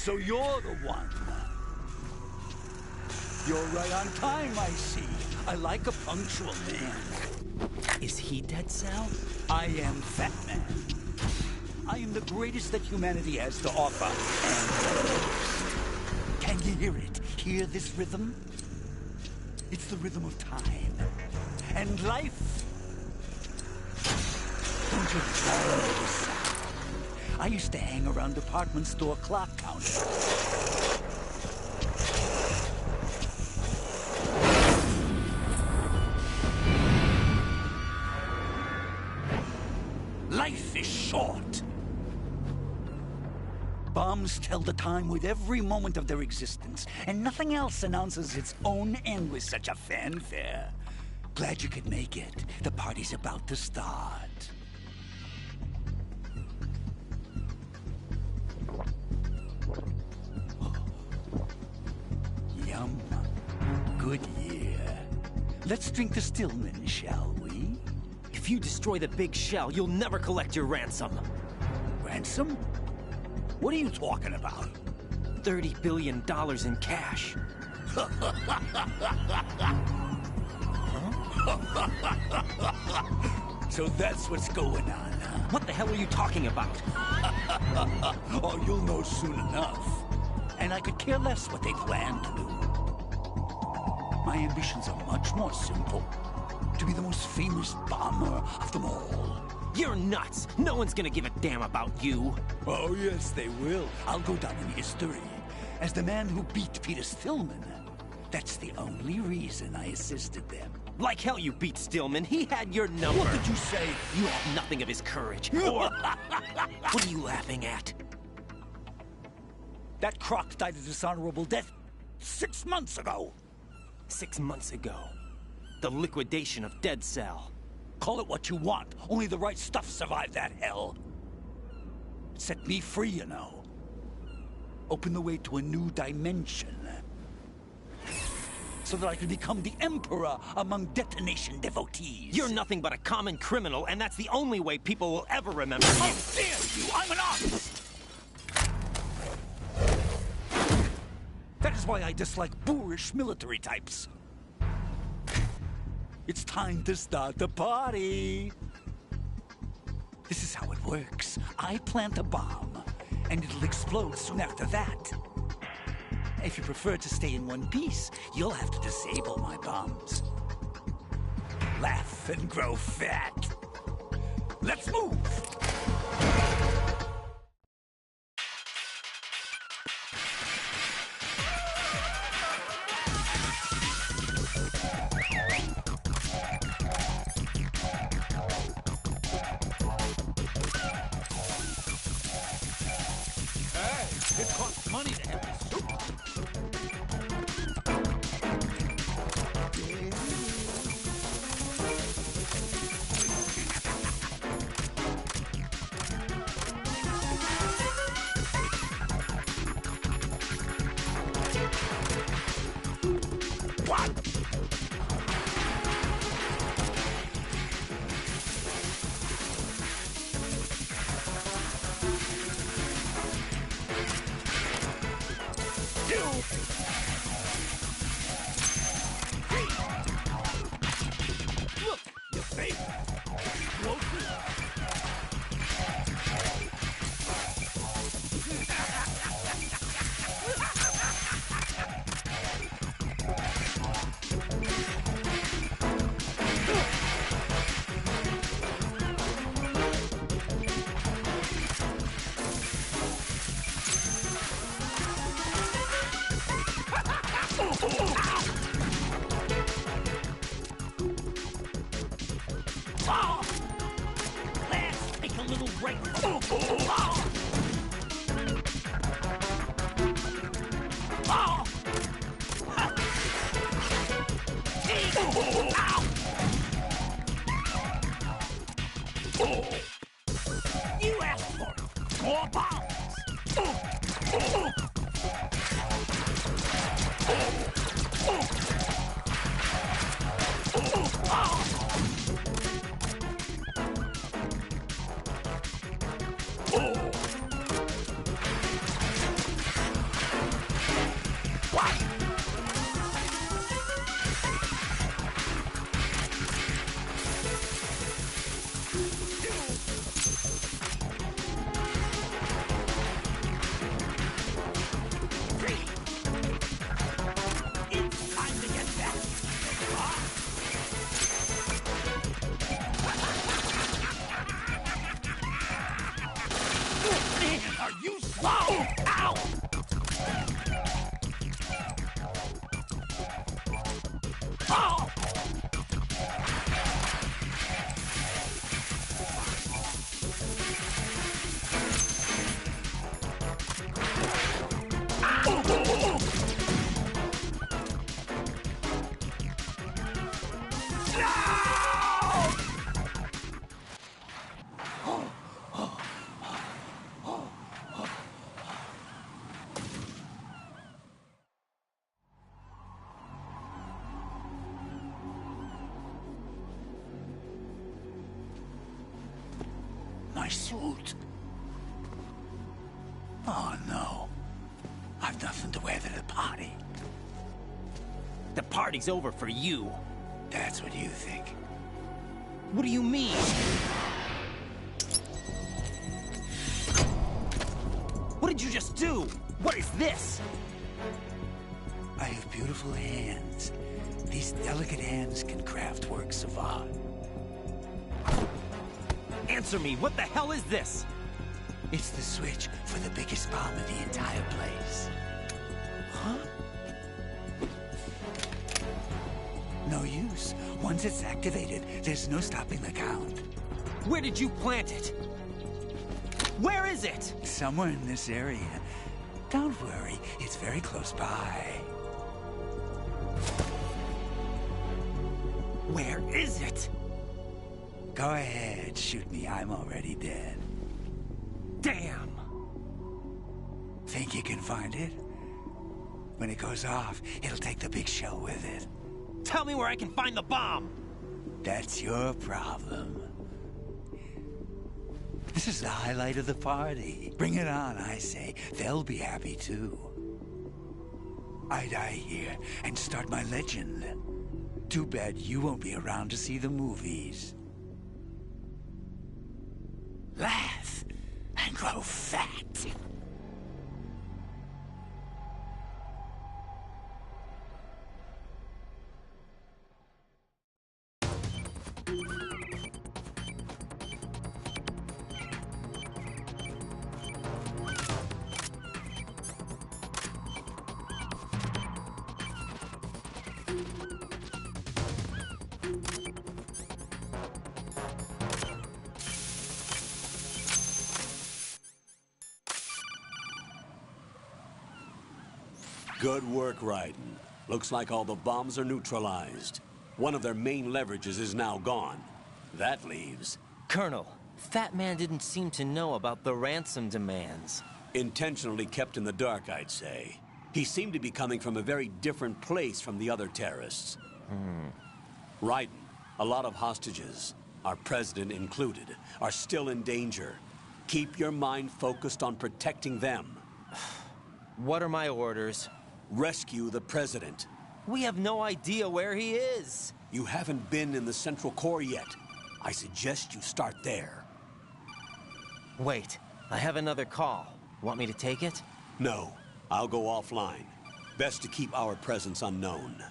So you're the one. You're right on time, I see. I like a punctual man. Is he Dead Cell? I am Fat Man. I am the greatest that humanity has to offer, and can you hear it? Hear this rhythm? It's the rhythm of time and life. Don't you love this sound? I used to hang around department store clock counters. Life is short. Bombs tell the time with every moment of their existence, and nothing else announces its own end with such a fanfare. Glad you could make it. The party's about to start. Yum. Good year. Let's drink to Stillman, shall we? If you destroy the big shell, you'll never collect your ransom. Ransom? What are you talking about? $30 billion in cash. So that's what's going on, huh? What the hell are you talking about? Oh, you'll know soon enough. And I could care less what they plan to do. My ambitions are much more simple. To be the most famous bomber of them all. You're nuts! No one's gonna give a damn about you! Oh, yes, they will. I'll go down in history as the man who beat Peter Stillman. That's the only reason I assisted them. Like hell you beat Stillman. He had your number. What did you say? You have nothing of his courage. Or... What are you laughing at? That croc died a dishonorable death 6 months ago. 6 months ago. The liquidation of Dead Cell. Call it what you want. Only the right stuff survived that hell. It set me free, you know. Opened the way to a new dimension. So that I could become the Emperor among detonation devotees. You're nothing but a common criminal, and that's the only way people will ever remember you. How dare you! I'm an artist! That is why I dislike boorish military types. It's time to start the party. This is how it works. I plant a bomb, and it'll explode soon after that. If you prefer to stay in one piece, you'll have to disable my bombs. Laugh and grow fat. Let's move! It costs money to have this soup. What? Look, your face. Oh! Let's take a little break. Oh! Oh! Oh! Ow! Oh! You asked for it. More bombs. Oh! Oh! Oh! suit. Oh, no. I've nothing to wear to the party. The party's over for you. That's what you think. What do you mean? What did you just do? What is this? I have beautiful hands. These delicate hands can craft works of art. Answer me, what the hell is this? It's the switch for the biggest bomb in the entire place. Huh? No use. Once it's activated, there's no stopping the count. Where did you plant it? Where is it? Somewhere in this area. Don't worry, it's very close by. Where is it? Go ahead, shoot me. I'm already dead. Damn! Think you can find it? When it goes off, it'll take the big show with it. Tell me where I can find the bomb! That's your problem. This is the highlight of the party. Bring it on, I say. They'll be happy too. I die here and start my legend. Too bad you won't be around to see the movies. Laugh and grow fat. Good work, Raiden. Looks like all the bombs are neutralized. One of their main leverages is now gone. That leaves... Colonel, Fat Man didn't seem to know about the ransom demands. Intentionally kept in the dark, I'd say. He seemed to be coming from a very different place from the other terrorists. Raiden, a lot of hostages, our president included, are still in danger. Keep your mind focused on protecting them. What are my orders? Rescue the president. We have no idea where he is. You haven't been in the Central Core yet. I suggest you start there. Wait, I have another call. Want me to take it? No, I'll go offline. Best to keep our presence unknown.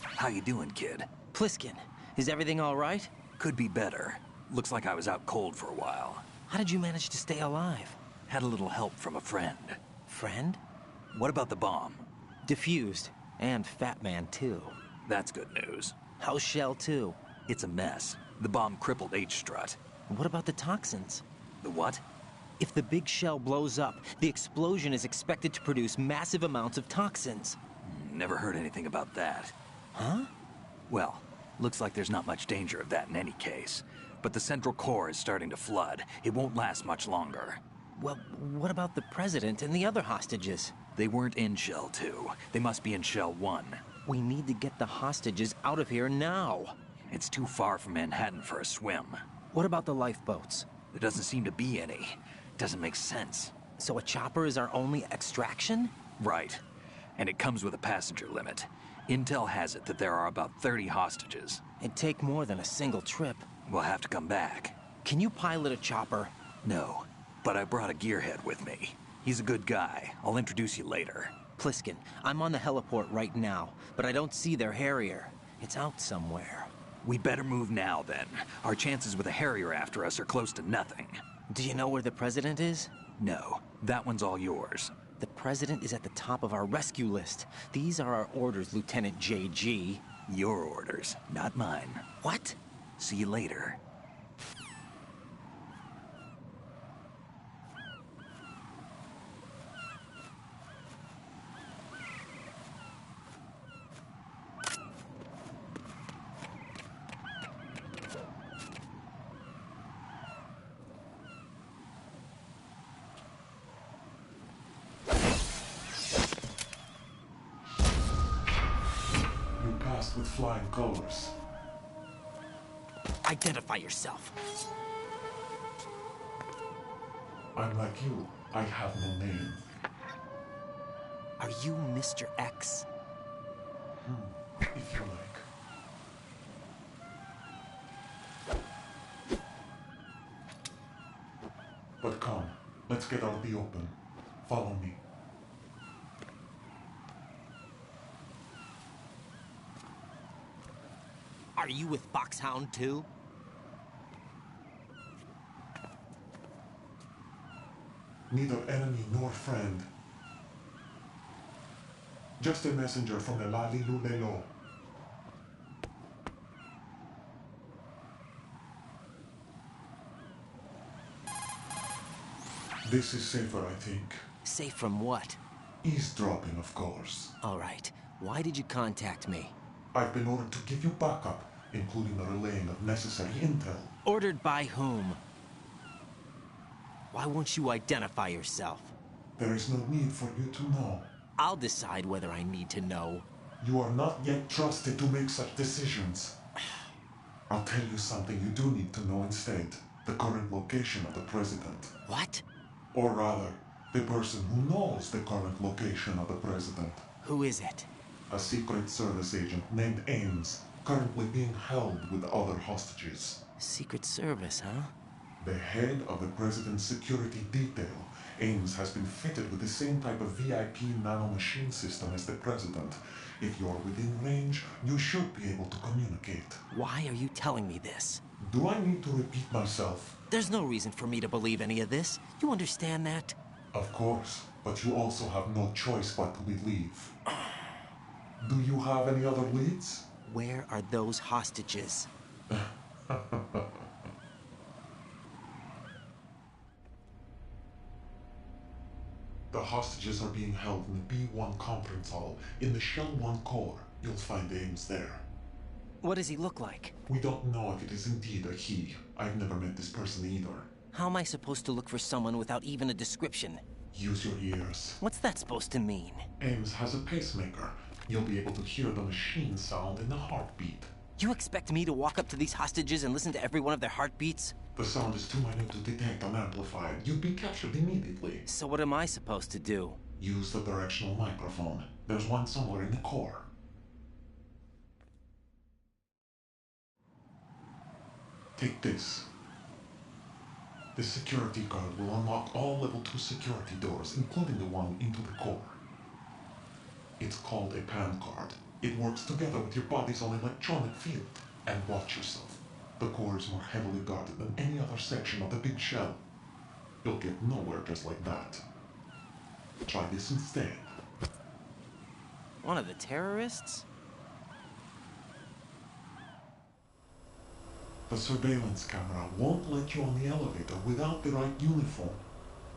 How you doing, kid? Pliskin, is everything all right? Could be better. Looks like I was out cold for a while. How did you manage to stay alive? Had a little help from a friend. Friend? What about the bomb? Defused. And Fat Man, too. That's good news. How's Shell, too? It's a mess. The bomb crippled H-Strut. What about the toxins? The what? If the big shell blows up, the explosion is expected to produce massive amounts of toxins. Never heard anything about that. Huh? Well, looks like there's not much danger of that in any case. But the Central Core is starting to flood. It won't last much longer. Well, what about the President and the other hostages? They weren't in Shell 2. They must be in Shell 1. We need to get the hostages out of here now. It's too far from Manhattan for a swim. What about the lifeboats? There doesn't seem to be any. Doesn't make sense. So a chopper is our only extraction? Right. And it comes with a passenger limit. Intel has it that there are about 30 hostages. It'd take more than a single trip. We'll have to come back. Can you pilot a chopper? No, but I brought a gearhead with me. He's a good guy. I'll introduce you later. Pliskin, I'm on the heliport right now, but I don't see their Harrier. It's out somewhere. We'd better move now, then. Our chances with a Harrier after us are close to nothing. Do you know where the President is? No, that one's all yours. The President is at the top of our rescue list. These are our orders, Lieutenant JG. Your orders, not mine. What? See you later. With flying colors. Identify yourself. I'm like you. I have no name. Are you Mr. X? If you like. But come, let's get out of the open. Follow me. Are you with Foxhound too? Neither enemy nor friend. Just a messenger from the Lali Lulelo. This is safer, I think. Safe from what? Eavesdropping, of course. All right. Why did you contact me? I've been ordered to give you backup, including the relaying of necessary intel. Ordered by whom? Why won't you identify yourself? There is no need for you to know. I'll decide whether I need to know. You are not yet trusted to make such decisions. I'll tell you something you do need to know instead. The current location of the president. What? Or rather, the person who knows the current location of the president. Who is it? A Secret Service agent named Ames, currently being held with other hostages. Secret Service, huh? The head of the president's security detail, Ames, has been fitted with the same type of VIP nanomachine system as the president. If you're within range, you should be able to communicate. Why are you telling me this? Do I need to repeat myself? There's no reason for me to believe any of this. You understand that? Of course, but you also have no choice but to believe. Do you have any other leads? Where are those hostages? The hostages are being held in the B1 conference hall. In the Shell 1 core, you'll find Ames there. What does he look like? We don't know if it is indeed a he. I've never met this person either. How am I supposed to look for someone without even a description? Use your ears. What's that supposed to mean? Ames has a pacemaker. You'll be able to hear the machine sound in the heartbeat. You expect me to walk up to these hostages and listen to every one of their heartbeats? The sound is too minute to detect and amplify. You'd be captured immediately. So what am I supposed to do? Use the directional microphone. There's one somewhere in the core. Take this. This security card will unlock all level 2 security doors, including the one into the core. It's called a PAN card. It works together with your body's own electronic field. And watch yourself. The core is more heavily guarded than any other section of the big shell. You'll get nowhere just like that. Try this instead. One of the terrorists? The surveillance camera won't let you on the elevator without the right uniform.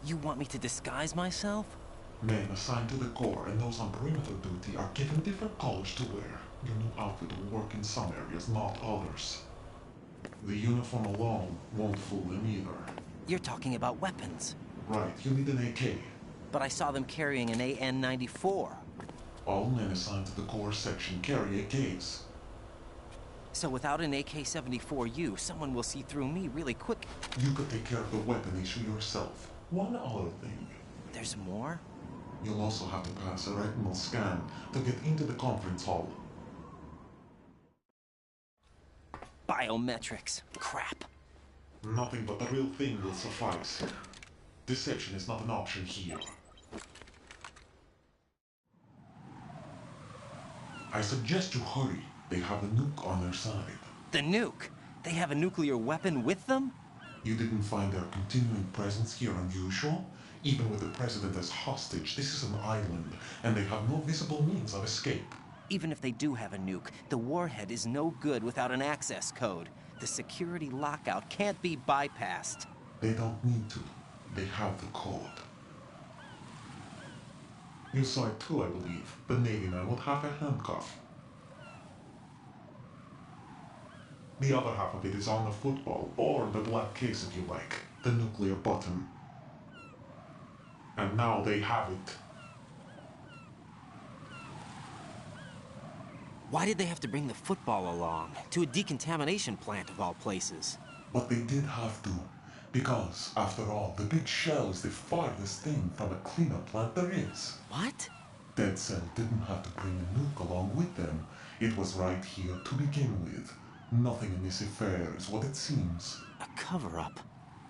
You want me to disguise myself? Men assigned to the core and those on perimeter duty are given different colors to wear. Your new outfit will work in some areas, not others. The uniform alone won't fool them either. You're talking about weapons. Right, you need an AK. But I saw them carrying an AN-94. All men assigned to the core section carry AKs. So without an AK-74U, someone will see through me really quick. You could take care of the weapon issue yourself. One other thing. There's more? You'll also have to pass a retinal scan to get into the conference hall. Biometrics. Crap. Nothing but the real thing will suffice. Deception is not an option here. I suggest you hurry. They have a nuke on their side. The nuke? They have a nuclear weapon with them? You didn't find their continuing presence here unusual? Even with the president as hostage, this is an island, and they have no visible means of escape. Even if they do have a nuke, the warhead is no good without an access code. The security lockout can't be bypassed. They don't need to. They have the code. You saw it too, I believe. The Navy man with half a handcuff. The other half of it is on the football, or the black case if you like. The nuclear button. And now they have it. Why did they have to bring the football along? To a decontamination plant of all places. But they did have to. Because, after all, the big shell is the farthest thing from a cleanup plant there is. What? Dead Cell didn't have to bring a nuke along with them. It was right here to begin with. Nothing in this affair is what it seems. A cover-up?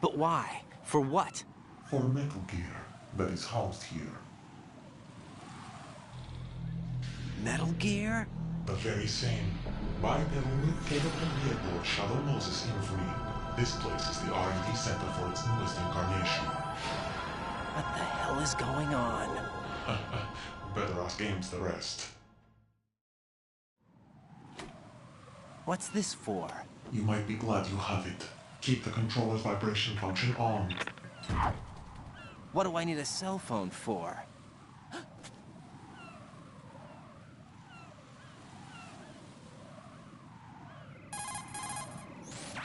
But why? For what? For Metal Gear that is housed here. Metal Gear? The very same. Bipedal nuke capable vehicle of Shadow Moses infamy. This place is the R&D center for its newest incarnation. What the hell is going on? Better ask Ames the rest. What's this for? You might be glad you have it. Keep the controller's vibration function on. What do I need a cell phone for?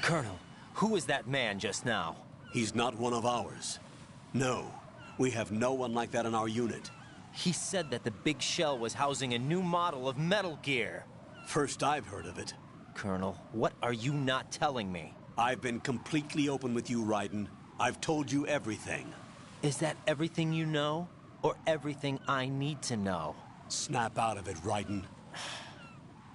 Colonel, who was that man just now? He's not one of ours. No, we have no one like that in our unit. He said that the big shell was housing a new model of Metal Gear. First I've heard of it. Colonel, what are you not telling me? I've been completely open with you, Raiden. I've told you everything. Is that everything you know? Or everything I need to know? Snap out of it, Raiden.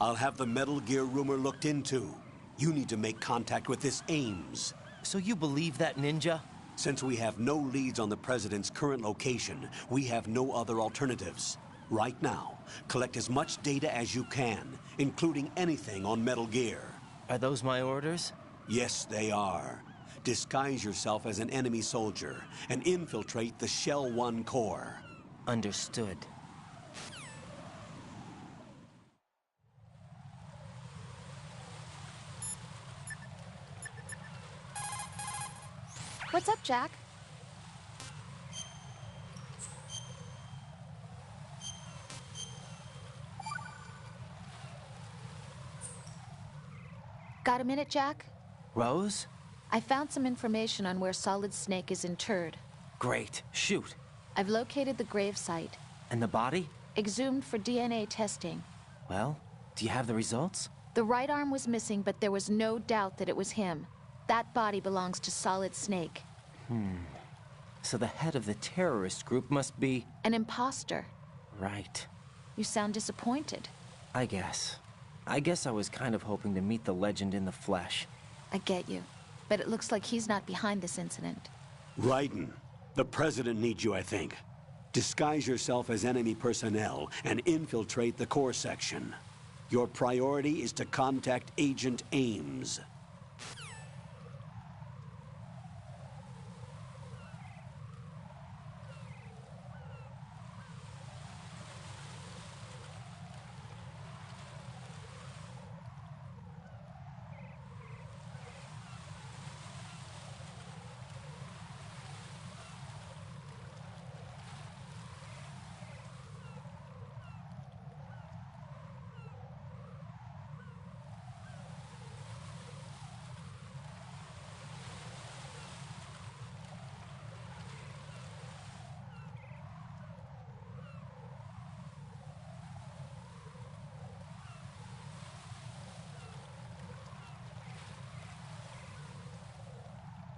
I'll have the Metal Gear rumor looked into. You need to make contact with this Ames. So you believe that ninja? Since we have no leads on the President's current location, we have no other alternatives. Right now, collect as much data as you can, including anything on Metal Gear. Are those my orders? Yes, they are. Disguise yourself as an enemy soldier and infiltrate the Shell 1 core. Understood. What's up, Jack? Got a minute, Jack? Rose? I found some information on where Solid Snake is interred. Great. Shoot. I've located the gravesite. And the body? Exhumed for DNA testing. Well, do you have the results? The right arm was missing, but there was no doubt that it was him. That body belongs to Solid Snake. So the head of the terrorist group must be... An imposter. Right. You sound disappointed. I guess I was kind of hoping to meet the legend in the flesh. I get you. But it looks like he's not behind this incident. Raiden, the President needs you, I think. Disguise yourself as enemy personnel and infiltrate the core section. Your priority is to contact Agent Ames.